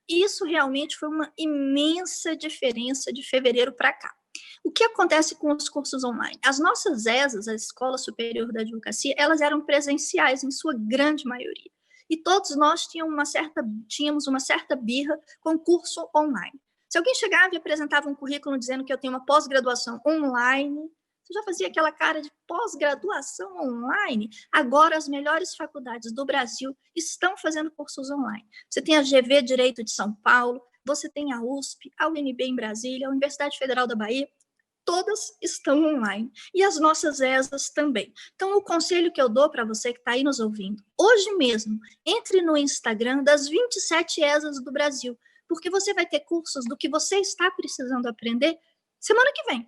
Isso realmente foi uma imensa diferença de fevereiro para cá. O que acontece com os cursos online? As nossas ESAs, a Escola Superior da Advocacia, elas eram presenciais em sua grande maioria. E todos nós tínhamos uma certa birra com curso online. Se alguém chegava e apresentava um currículo dizendo que eu tenho uma pós-graduação online, Você já fazia aquela cara de pós-graduação online? Agora, as melhores faculdades do Brasil estão fazendo cursos online. Você tem a GV Direito de São Paulo, você tem a USP, a UNB em Brasília, a Universidade Federal da Bahia, todas estão online. E as nossas ESAs também. Então, o conselho que eu dou para você que está aí nos ouvindo, hoje mesmo, entre no Instagram das 27 ESAs do Brasil, porque você vai ter cursos do que você está precisando aprender semana que vem.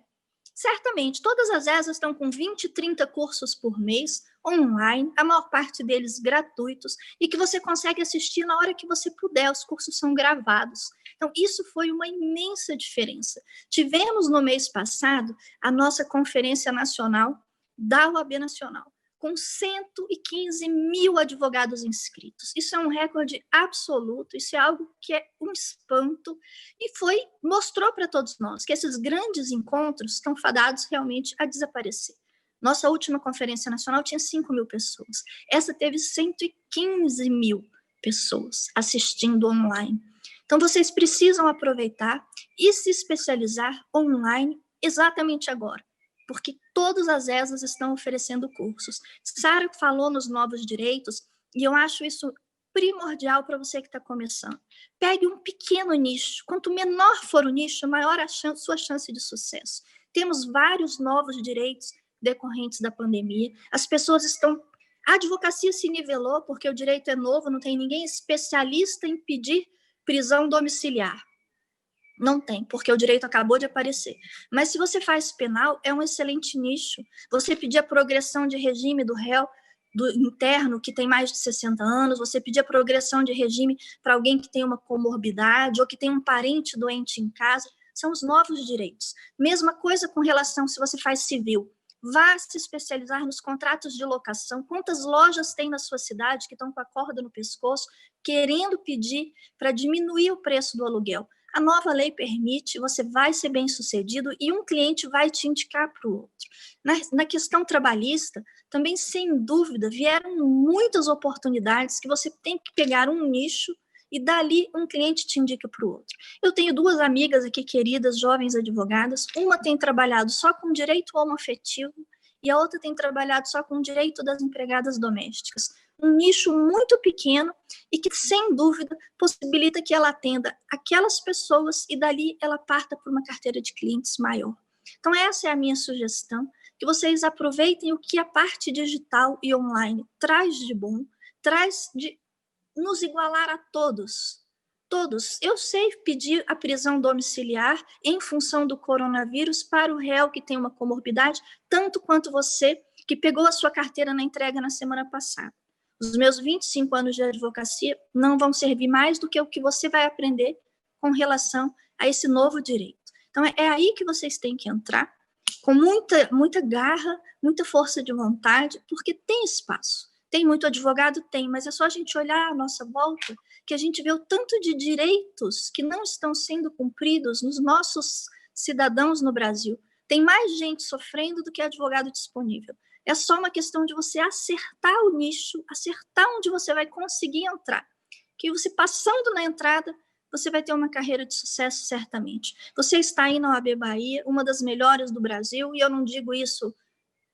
Certamente, todas as ESAs estão com 20, 30 cursos por mês, online, a maior parte deles gratuitos, e que você consegue assistir na hora que você puder, os cursos são gravados. Então, isso foi uma imensa diferença. Tivemos no mês passado a nossa conferência nacional da OAB Nacional, com 115 mil advogados inscritos. Isso é um recorde absoluto, isso é algo que é um espanto, e mostrou para todos nós que esses grandes encontros estão fadados realmente a desaparecer. Nossa última conferência nacional tinha 5 mil pessoas. Essa teve 115 mil pessoas assistindo online. Então, vocês precisam aproveitar e se especializar online exatamente agora, porque todas as ESAs estão oferecendo cursos. Sara falou nos novos direitos, e eu acho isso primordial para você que está começando. Pegue um pequeno nicho. Quanto menor for o nicho, maior a sua chance de sucesso. Temos vários novos direitos decorrentes da pandemia. As pessoas estão... A advocacia se nivelou porque o direito é novo, não tem ninguém especialista em pedir prisão domiciliar. Não tem, porque o direito acabou de aparecer. Mas se você faz penal, é um excelente nicho. Você pedir a progressão de regime do réu do interno que tem mais de 60 anos, você pedir a progressão de regime para alguém que tem uma comorbidade ou que tem um parente doente em casa, são os novos direitos. Mesma coisa com relação se você faz civil. Vá se especializar nos contratos de locação. Quantas lojas tem na sua cidade que estão com a corda no pescoço, querendo pedir para diminuir o preço do aluguel? A nova lei permite, você vai ser bem-sucedido e um cliente vai te indicar para o outro. Na questão trabalhista, também, sem dúvida, vieram muitas oportunidades que você tem que pegar um nicho e dali um cliente te indica para o outro. Eu tenho 2 amigas aqui queridas, jovens advogadas, uma tem trabalhado só com direito homoafetivo e a outra tem trabalhado só com direito das empregadas domésticas. Um nicho muito pequeno e que, sem dúvida, possibilita que ela atenda aquelas pessoas e dali ela parta para uma carteira de clientes maior. Então, essa é a minha sugestão, que vocês aproveitem o que a parte digital e online traz de bom, traz de nos igualar a todos. Todos. Eu sei pedir a prisão domiciliar em função do coronavírus para o réu que tem uma comorbidade, tanto quanto você que pegou a sua carteira na entrega na semana passada. Os meus 25 anos de advocacia não vão servir mais do que o que você vai aprender com relação a esse novo direito. Então, é aí que vocês têm que entrar, com muita garra, muita força de vontade, porque tem espaço. Tem muito advogado? Tem, mas é só a gente olhar à nossa volta que a gente vê o tanto de direitos que não estão sendo cumpridos nos nossos cidadãos no Brasil. Tem mais gente sofrendo do que advogado disponível. É só uma questão de você acertar o nicho, acertar onde você vai conseguir entrar. Que você passando na entrada, você vai ter uma carreira de sucesso certamente. Você está aí na OAB Bahia, uma das melhores do Brasil, e eu não digo isso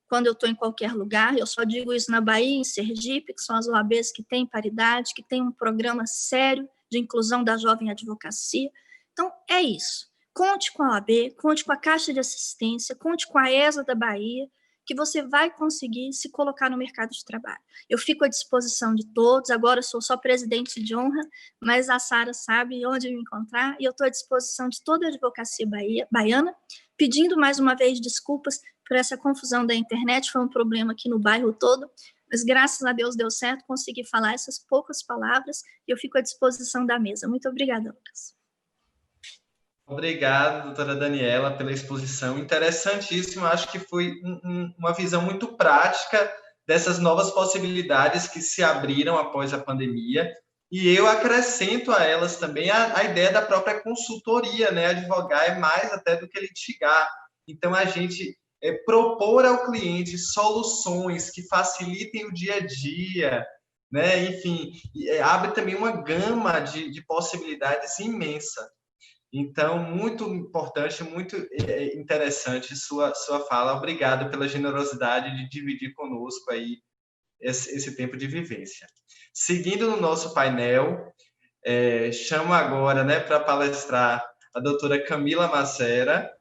quando eu estou em qualquer lugar, eu só digo isso na Bahia, em Sergipe, que são as OABs que têm paridade, que têm um programa sério de inclusão da jovem advocacia. Então, é isso. Conte com a OAB, conte com a Caixa de Assistência, conte com a ESA da Bahia, que você vai conseguir se colocar no mercado de trabalho. Eu fico à disposição de todos, agora eu sou só presidente de honra, mas a Sara sabe onde me encontrar, e eu estou à disposição de toda a advocacia baiana, pedindo mais uma vez desculpas por essa confusão da internet, foi um problema aqui no bairro todo, mas graças a Deus deu certo, consegui falar essas poucas palavras, e eu fico à disposição da mesa. Muito obrigada, Lucas. Obrigado, doutora Daniela, pela exposição. Interessantíssimo, acho que foi uma visão muito prática dessas novas possibilidades que se abriram após a pandemia, e eu acrescento a elas também a ideia da própria consultoria, né? Advogar é mais até do que litigar. Então, a gente propor ao cliente soluções que facilitem o dia a dia, né? Enfim, abre também uma gama de possibilidades imensa. Então, muito importante, muito interessante sua fala. Obrigado pela generosidade de dividir conosco aí esse tempo de vivência. Seguindo no nosso painel, chamo agora, né, para palestrar a doutora Camila Macera,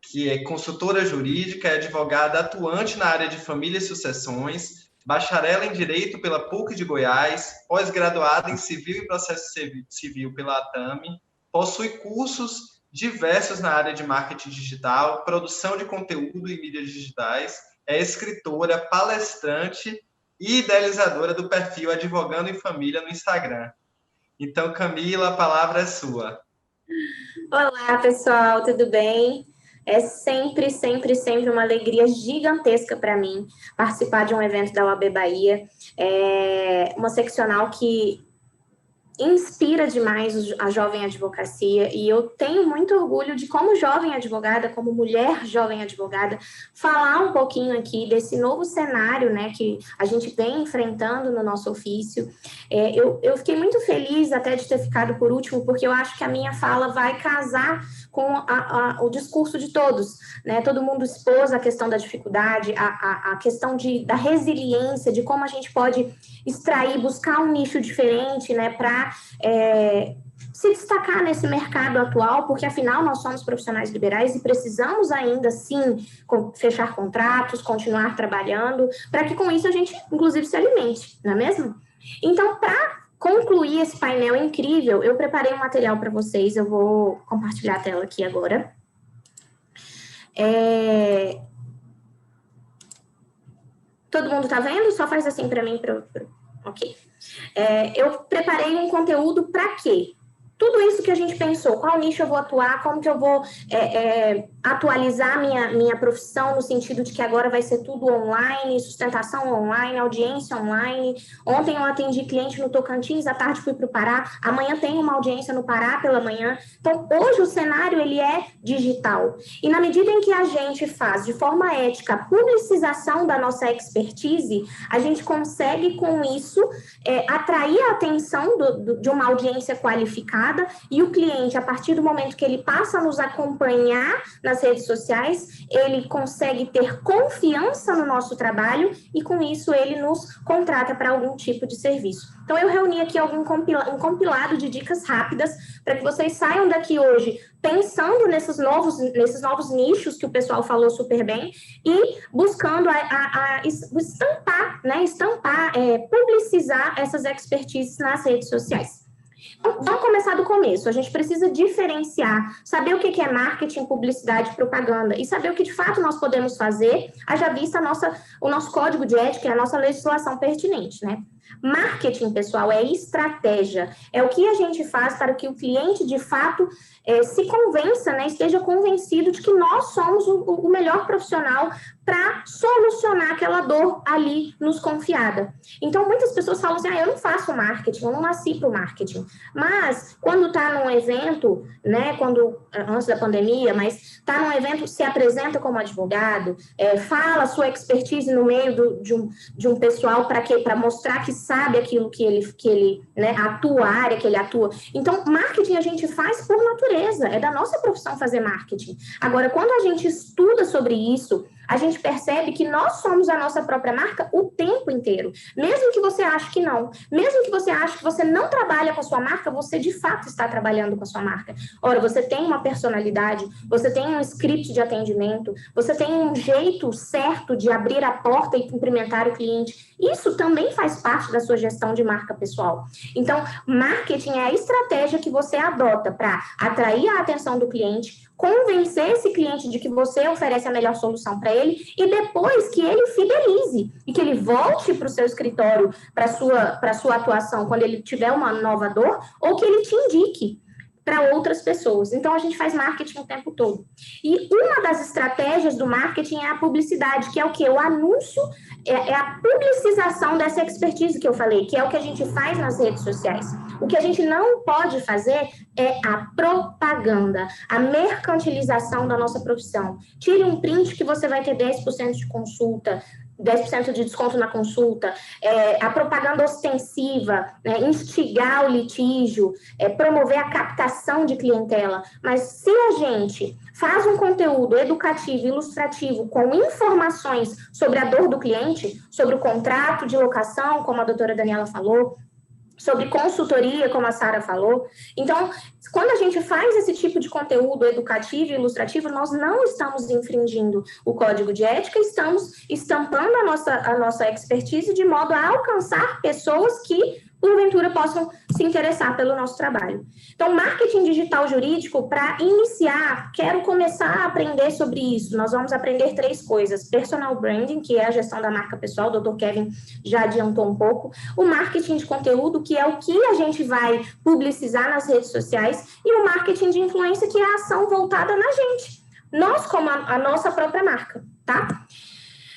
que é consultora jurídica, é advogada atuante na área de família e sucessões, bacharel em Direito pela PUC de Goiás, pós-graduada em Civil e Processo Civil pela ATAME, possui cursos diversos na área de marketing digital, produção de conteúdo e mídias digitais, é escritora, palestrante e idealizadora do perfil Advogando em Família no Instagram. Então, Camila, a palavra é sua. Olá, pessoal, tudo bem? É sempre uma alegria gigantesca para mim participar de um evento da OAB Bahia. É uma seccional que inspira demais a jovem advocacia, e eu tenho muito orgulho de, como jovem advogada, como mulher jovem advogada, falar um pouquinho aqui desse novo cenário, né, que a gente vem enfrentando no nosso ofício. Eu fiquei muito feliz até de ter ficado por último, porque eu acho que a minha fala vai casar com o discurso de todos, né? Todo mundo expôs a questão da dificuldade, a questão da resiliência, de como a gente pode extrair, buscar um nicho diferente, né, para se destacar nesse mercado atual, porque afinal nós somos profissionais liberais e precisamos ainda sim fechar contratos, continuar trabalhando, para que com isso a gente inclusive se alimente, não é mesmo? Então, para concluir esse painel incrível, eu preparei um material para vocês, eu vou compartilhar a tela aqui agora. Todo mundo está vendo? Só faz assim para mim, ok. Eu preparei um conteúdo para quê? Tudo isso que a gente pensou, qual nicho eu vou atuar, como que eu vou atualizar minha profissão, no sentido de que agora vai ser tudo online, sustentação online, audiência online. Ontem eu atendi cliente no Tocantins, à tarde fui para o Pará, amanhã tem uma audiência no Pará pela manhã. Então, hoje o cenário ele é digital. E na medida em que a gente faz de forma ética a publicização da nossa expertise, a gente consegue com isso atrair a atenção de uma audiência qualificada, e o cliente, a partir do momento que ele passa a nos acompanhar nas redes sociais, ele consegue ter confiança no nosso trabalho e, com isso, ele nos contrata para algum tipo de serviço. Então, eu reuni aqui um compilado de dicas rápidas para que vocês saiam daqui hoje pensando nesses novos nichos que o pessoal falou super bem e buscando estampar, publicizar essas expertises nas redes sociais. Então, vamos começar do começo. A gente precisa diferenciar, saber o que é marketing, publicidade e propaganda e saber o que de fato nós podemos fazer, haja vista o nosso código de ética e a nossa legislação pertinente, né? Marketing, pessoal, é estratégia, é o que a gente faz para que o cliente, de fato, se convença, né, esteja convencido de que nós somos o melhor profissional para solucionar aquela dor ali nos confiada. Então, muitas pessoas falam assim, eu não faço marketing, eu não nasci para o marketing. Mas, quando está num evento, né, antes da pandemia, mas está num evento, se apresenta como advogado, fala a sua expertise no meio de um pessoal para mostrar que sabe aquilo que ele né, atua, a área que ele atua. Então, marketing a gente faz por natureza, é da nossa profissão fazer marketing. Agora, quando a gente estuda sobre isso, a gente percebe que nós somos a nossa própria marca o tempo inteiro. Mesmo que você ache que não, mesmo que você ache que você não trabalha com a sua marca, você de fato está trabalhando com a sua marca. Ora, você tem uma personalidade, você tem um script de atendimento, você tem um jeito certo de abrir a porta e cumprimentar o cliente. Isso também faz parte da sua gestão de marca pessoal. Então, marketing é a estratégia que você adota para atrair a atenção do cliente, convencer esse cliente de que você oferece a melhor solução para ele e depois que ele fidelize e que ele volte para o seu escritório, para sua atuação quando ele tiver uma nova dor ou que ele te indique para outras pessoas. Então, a gente faz marketing o tempo todo. E uma das estratégias do marketing é a publicidade, que é o quê? O anúncio, é a publicização dessa expertise que eu falei, que é o que a gente faz nas redes sociais. O que a gente não pode fazer é a propaganda, a mercantilização da nossa profissão. Tire um print que você vai ter 10% de consulta, 10% de desconto na consulta, a propaganda ostensiva, né, instigar o litígio, promover a captação de clientela. Mas se a gente faz um conteúdo educativo, ilustrativo, com informações sobre a dor do cliente, sobre o contrato de locação, como a doutora Daniela falou, sobre consultoria, como a Sara falou. Então, quando a gente faz esse tipo de conteúdo educativo e ilustrativo, nós não estamos infringindo o código de ética, estamos estampando a nossa expertise de modo a alcançar pessoas que, porventura, possam se interessar pelo nosso trabalho. Então, marketing digital jurídico, para iniciar, quero começar a aprender sobre isso. Nós vamos aprender 3 coisas. Personal branding, que é a gestão da marca pessoal, o Dr. Kevin já adiantou um pouco. O marketing de conteúdo, que é o que a gente vai publicizar nas redes sociais. E o marketing de influência, que é a ação voltada na gente. Nós, como a nossa própria marca, tá?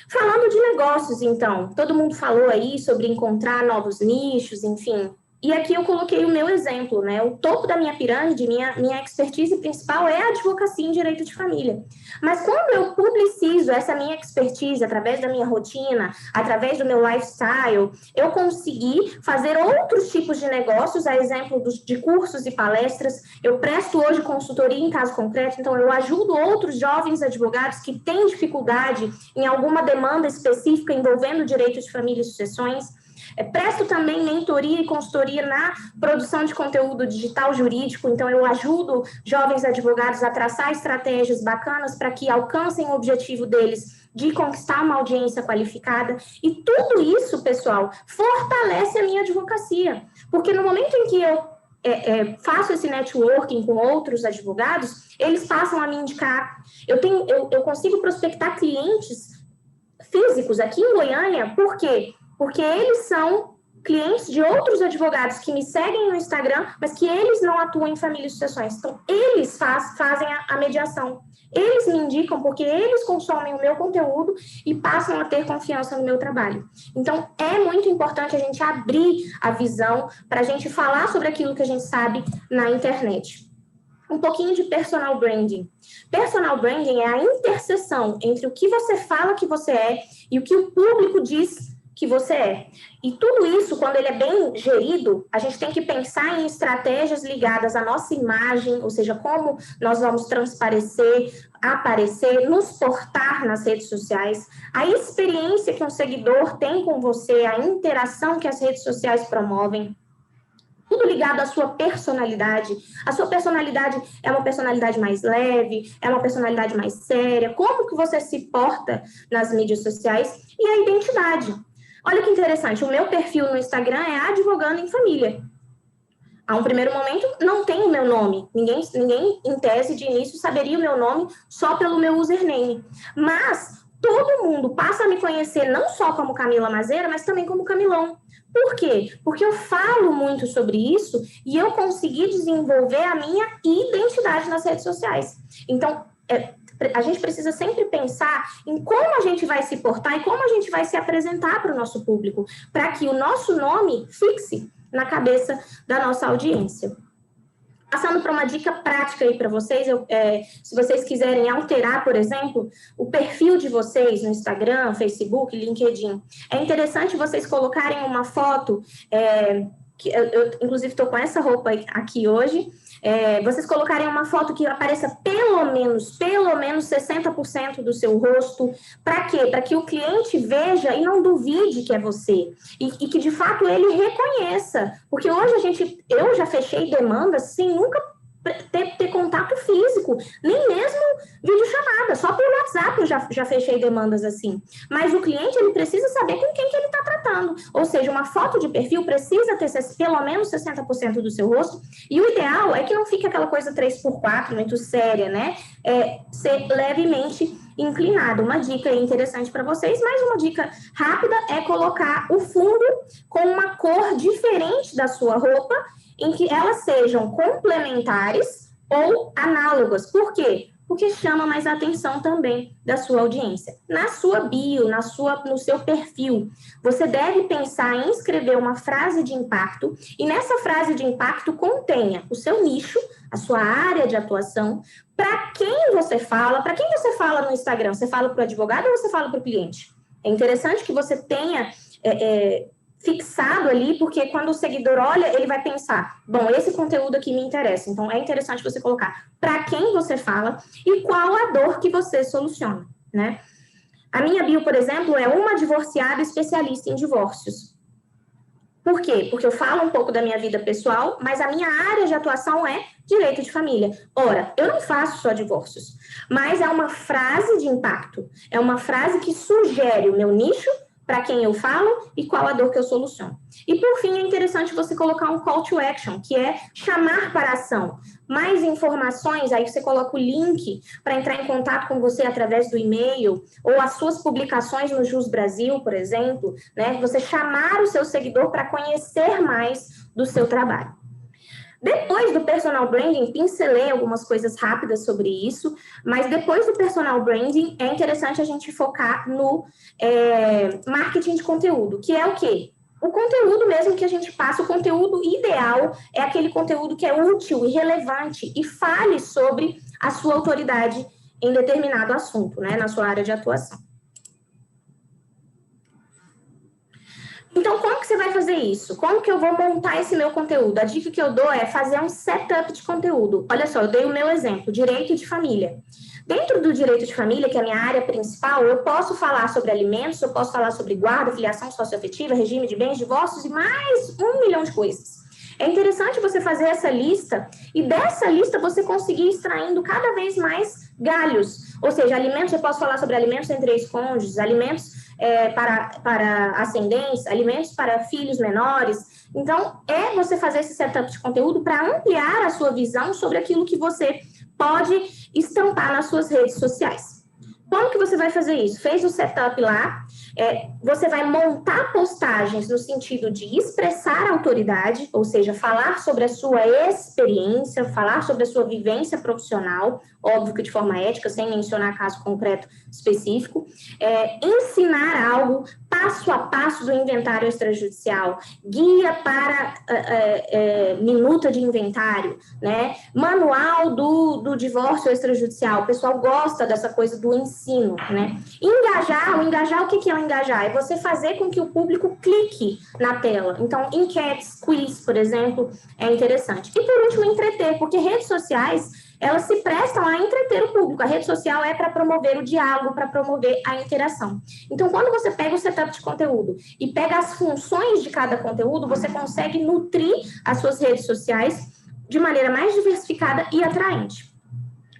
Falando de negócios, então, todo mundo falou aí sobre encontrar novos nichos, enfim. E aqui eu coloquei o meu exemplo, né? O topo da minha pirâmide, minha expertise principal é a advocacia em direito de família. Mas quando eu publicizo essa minha expertise através da minha rotina, através do meu lifestyle, eu consegui fazer outros tipos de negócios, a exemplo de cursos e palestras. Eu presto hoje consultoria em caso concreto, então eu ajudo outros jovens advogados que têm dificuldade em alguma demanda específica envolvendo direito de família e sucessões. Presto também mentoria e consultoria na produção de conteúdo digital jurídico, então eu ajudo jovens advogados a traçar estratégias bacanas para que alcancem o objetivo deles de conquistar uma audiência qualificada. E tudo isso, pessoal, fortalece a minha advocacia, porque no momento em que eu faço esse networking com outros advogados, eles passam a me indicar. Eu consigo prospectar clientes físicos aqui em Goiânia, por quê? Porque eles são clientes de outros advogados que me seguem no Instagram, mas que eles não atuam em família e sucessões. Então, eles fazem a mediação. Eles me indicam porque eles consomem o meu conteúdo e passam a ter confiança no meu trabalho. Então, é muito importante a gente abrir a visão para a gente falar sobre aquilo que a gente sabe na internet. Um pouquinho de personal branding. Personal branding é a interseção entre o que você fala que você é e o que o público diz que você é. E tudo isso, quando ele é bem gerido, a gente tem que pensar em estratégias ligadas à nossa imagem, ou seja, como nós vamos transparecer, aparecer, nos portar nas redes sociais, a experiência que um seguidor tem com você, a interação que as redes sociais promovem, tudo ligado à sua personalidade. A sua personalidade é uma personalidade mais leve, é uma personalidade mais séria, como que você se porta nas mídias sociais e a identidade. Olha que interessante, o meu perfil no Instagram é Advogando em Família. A um primeiro momento, não tem o meu nome. Ninguém, em tese, de início, saberia o meu nome só pelo meu username. Mas todo mundo passa a me conhecer não só como Camila Mazeira, mas também como Camilão. Por quê? Porque eu falo muito sobre isso e eu consegui desenvolver a minha identidade nas redes sociais. Então, a gente precisa sempre pensar em como a gente vai se portar e como a gente vai se apresentar para o nosso público, para que o nosso nome fixe na cabeça da nossa audiência. Passando para uma dica prática aí para vocês, se vocês quiserem alterar, por exemplo, o perfil de vocês no Instagram, Facebook, LinkedIn, é interessante vocês colocarem uma foto, que eu inclusive estou com essa roupa aqui hoje, vocês colocarem uma foto que apareça pelo menos 60% do seu rosto. Para quê? Para que o cliente veja e não duvide que é você. E que, de fato, ele reconheça. Porque hoje eu já fechei demandas sem nunca ter contato físico, nem mesmo videochamada, só por WhatsApp eu já fechei demandas assim. Mas o cliente, ele precisa saber com quem que ele está tratando. Ou seja, uma foto de perfil precisa ter pelo menos 60% do seu rosto, e o ideal é que não fique aquela coisa 3x4, muito séria, né? Ser levemente inclinado. Uma dica interessante para vocês, mais uma dica rápida, é colocar o fundo com uma cor diferente da sua roupa, em que elas sejam complementares ou análogas. Por quê? Porque chama mais a atenção também da sua audiência. Na sua bio, no seu perfil, você deve pensar em escrever uma frase de impacto, e nessa frase de impacto contenha o seu nicho, a sua área de atuação, para quem você fala no Instagram. Você fala para o advogado ou você fala para o cliente? É interessante que você tenha fixado ali, porque quando o seguidor olha, ele vai pensar, bom, esse conteúdo aqui me interessa. Então, é interessante você colocar para quem você fala e qual a dor que você soluciona, né? A minha bio, por exemplo, é uma divorciada especialista em divórcios. Por quê? Porque eu falo um pouco da minha vida pessoal, mas a minha área de atuação é direito de família. Ora, eu não faço só divórcios, mas é uma frase de impacto, é uma frase que sugere o meu nicho, para quem eu falo e qual a dor que eu soluciono. E, por fim, é interessante você colocar um call to action, que é chamar para a ação. Mais informações, aí você coloca o link para entrar em contato com você através do e-mail, ou as suas publicações no Jus Brasil, por exemplo, né? Você chamar o seu seguidor para conhecer mais do seu trabalho. Depois do personal branding, pincelei algumas coisas rápidas sobre isso, mas depois do personal branding, é interessante a gente focar no marketing de conteúdo, que é o quê? O conteúdo mesmo que a gente passa, o conteúdo ideal é aquele conteúdo que é útil e relevante e fale sobre a sua autoridade em determinado assunto, né, na sua área de atuação. Então, como que você vai fazer isso? Como que eu vou montar esse meu conteúdo? A dica que eu dou é fazer um setup de conteúdo. Olha só, eu dei o meu exemplo, direito de família. Dentro do direito de família, que é a minha área principal, eu posso falar sobre alimentos, eu posso falar sobre guarda, filiação socioafetiva, regime de bens, divórcios e mais 1 milhão de coisas. É interessante você fazer essa lista e dessa lista você conseguir extraindo cada vez mais galhos. Ou seja, alimentos, eu posso falar sobre alimentos entre ex-cônjuges, alimentos para ascendentes, alimentos para filhos menores. Então, é você fazer esse setup de conteúdo para ampliar a sua visão sobre aquilo que você pode estampar nas suas redes sociais. Como que você vai fazer isso? Fez o setup lá, você vai montar postagens no sentido de expressar a autoridade, ou seja, falar sobre a sua experiência, falar sobre a sua vivência profissional, óbvio que de forma ética, sem mencionar caso concreto específico, ensinar algo, passo a passo do inventário extrajudicial, guia para minuta de inventário, né? Manual do divórcio extrajudicial. O pessoal gosta dessa coisa do ensino, né? Engajar, o que é o engajar? É você fazer com que o público clique na tela. Então, enquetes, quiz, por exemplo, é interessante. E por último, entreter, porque redes sociais, elas se prestam a entreter o público. A rede social é para promover o diálogo, para promover a interação. Então, quando você pega o setup de conteúdo e pega as funções de cada conteúdo, você consegue nutrir as suas redes sociais de maneira mais diversificada e atraente.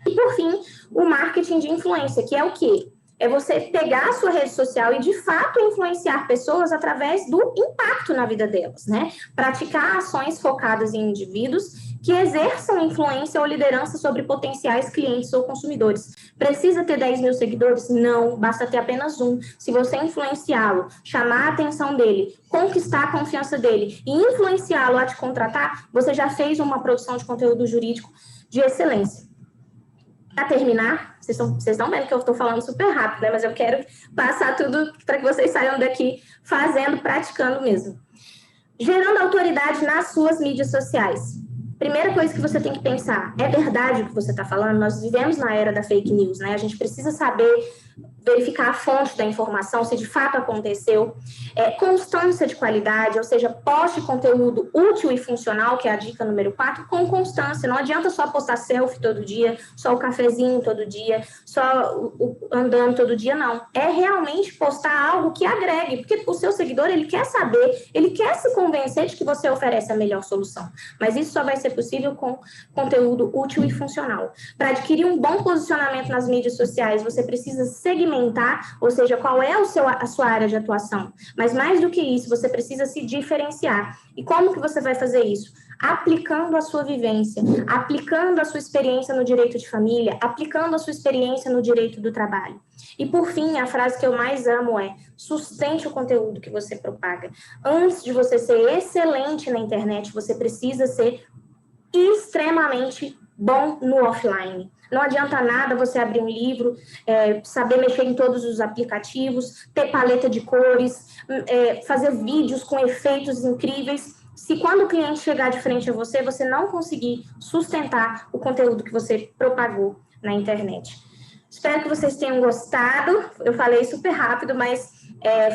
E, por fim, o marketing de influência, que é o quê? É você pegar a sua rede social e, de fato, influenciar pessoas através do impacto na vida delas, né? Praticar ações focadas em indivíduos que exerçam influência ou liderança sobre potenciais clientes ou consumidores. Precisa ter 10 mil seguidores? Não, basta ter apenas um. Se você influenciá-lo, chamar a atenção dele, conquistar a confiança dele e influenciá-lo a te contratar, você já fez uma produção de conteúdo jurídico de excelência. Para terminar, vocês estão vendo que eu estou falando super rápido, né? Mas eu quero passar tudo para que vocês saiam daqui fazendo, praticando mesmo. Gerando autoridade nas suas mídias sociais. Primeira coisa que você tem que pensar, é verdade o que você está falando? Nós vivemos na era da fake news, né? A gente precisa saber verificar a fonte da informação, se de fato aconteceu. Constância de qualidade, ou seja, poste conteúdo útil e funcional, que é a dica número 4, com constância. Não adianta só postar selfie todo dia, só o cafezinho todo dia, só andando todo dia, não. É realmente postar algo que agregue, porque o seu seguidor, ele quer saber, ele quer se convencer de que você oferece a melhor solução. Mas isso só vai ser possível com conteúdo útil e funcional. Para adquirir um bom posicionamento nas mídias sociais, você precisa segmentar, ou seja, qual é a sua área de atuação. Mas mais do que isso, você precisa se diferenciar. E como que você vai fazer isso? Aplicando a sua vivência, aplicando a sua experiência no direito de família, aplicando a sua experiência no direito do trabalho. E por fim, a frase que eu mais amo é: sustente o conteúdo que você propaga. Antes de você ser excelente na internet, você precisa ser extremamente bom no offline. Não adianta nada você abrir um livro, saber mexer em todos os aplicativos, ter paleta de cores, fazer vídeos com efeitos incríveis. Se quando o cliente chegar de frente a você, você não conseguir sustentar o conteúdo que você propagou na internet. Espero que vocês tenham gostado. Eu falei super rápido, mas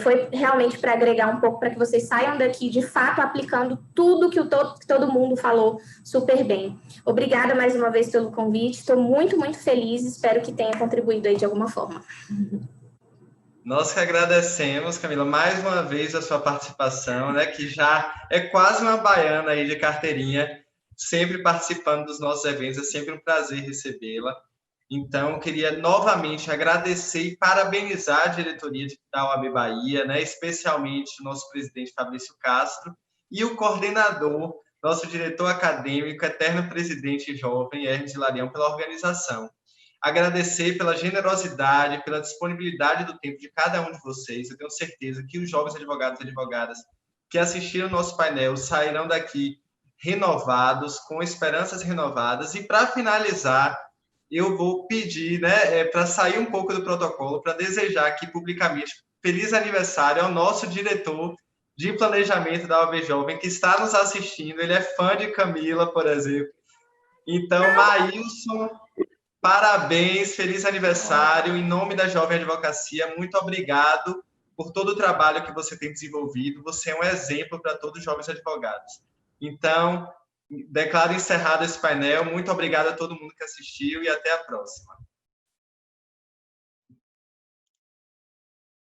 foi realmente para agregar um pouco, para que vocês saiam daqui, de fato, aplicando tudo que todo mundo falou super bem. Obrigada mais uma vez pelo convite, estou muito, muito feliz, espero que tenha contribuído aí de alguma forma. Nós que agradecemos, Camila, mais uma vez a sua participação, né, que já é quase uma baiana aí de carteirinha, sempre participando dos nossos eventos, é sempre um prazer recebê-la. Então, queria novamente agradecer e parabenizar a diretoria da OAB Bahia, né, especialmente o nosso presidente Fabrício Castro e o coordenador, nosso diretor acadêmico, eterno presidente jovem, Hermes Hilarião, pela organização. Agradecer pela generosidade, pela disponibilidade do tempo de cada um de vocês. Eu tenho certeza que os jovens advogados e advogadas que assistiram o nosso painel sairão daqui renovados, com esperanças renovadas. E, para finalizar, eu vou pedir, né, para sair um pouco do protocolo, para desejar aqui publicamente feliz aniversário ao nosso diretor de planejamento da OAB Jovem, que está nos assistindo. Ele é fã de Camila, por exemplo. Então, Maílson, parabéns, feliz aniversário. Em nome da Jovem Advocacia, muito obrigado por todo o trabalho que você tem desenvolvido. Você é um exemplo para todos os jovens advogados. Então, declaro encerrado esse painel. Muito obrigado a todo mundo que assistiu e até a próxima.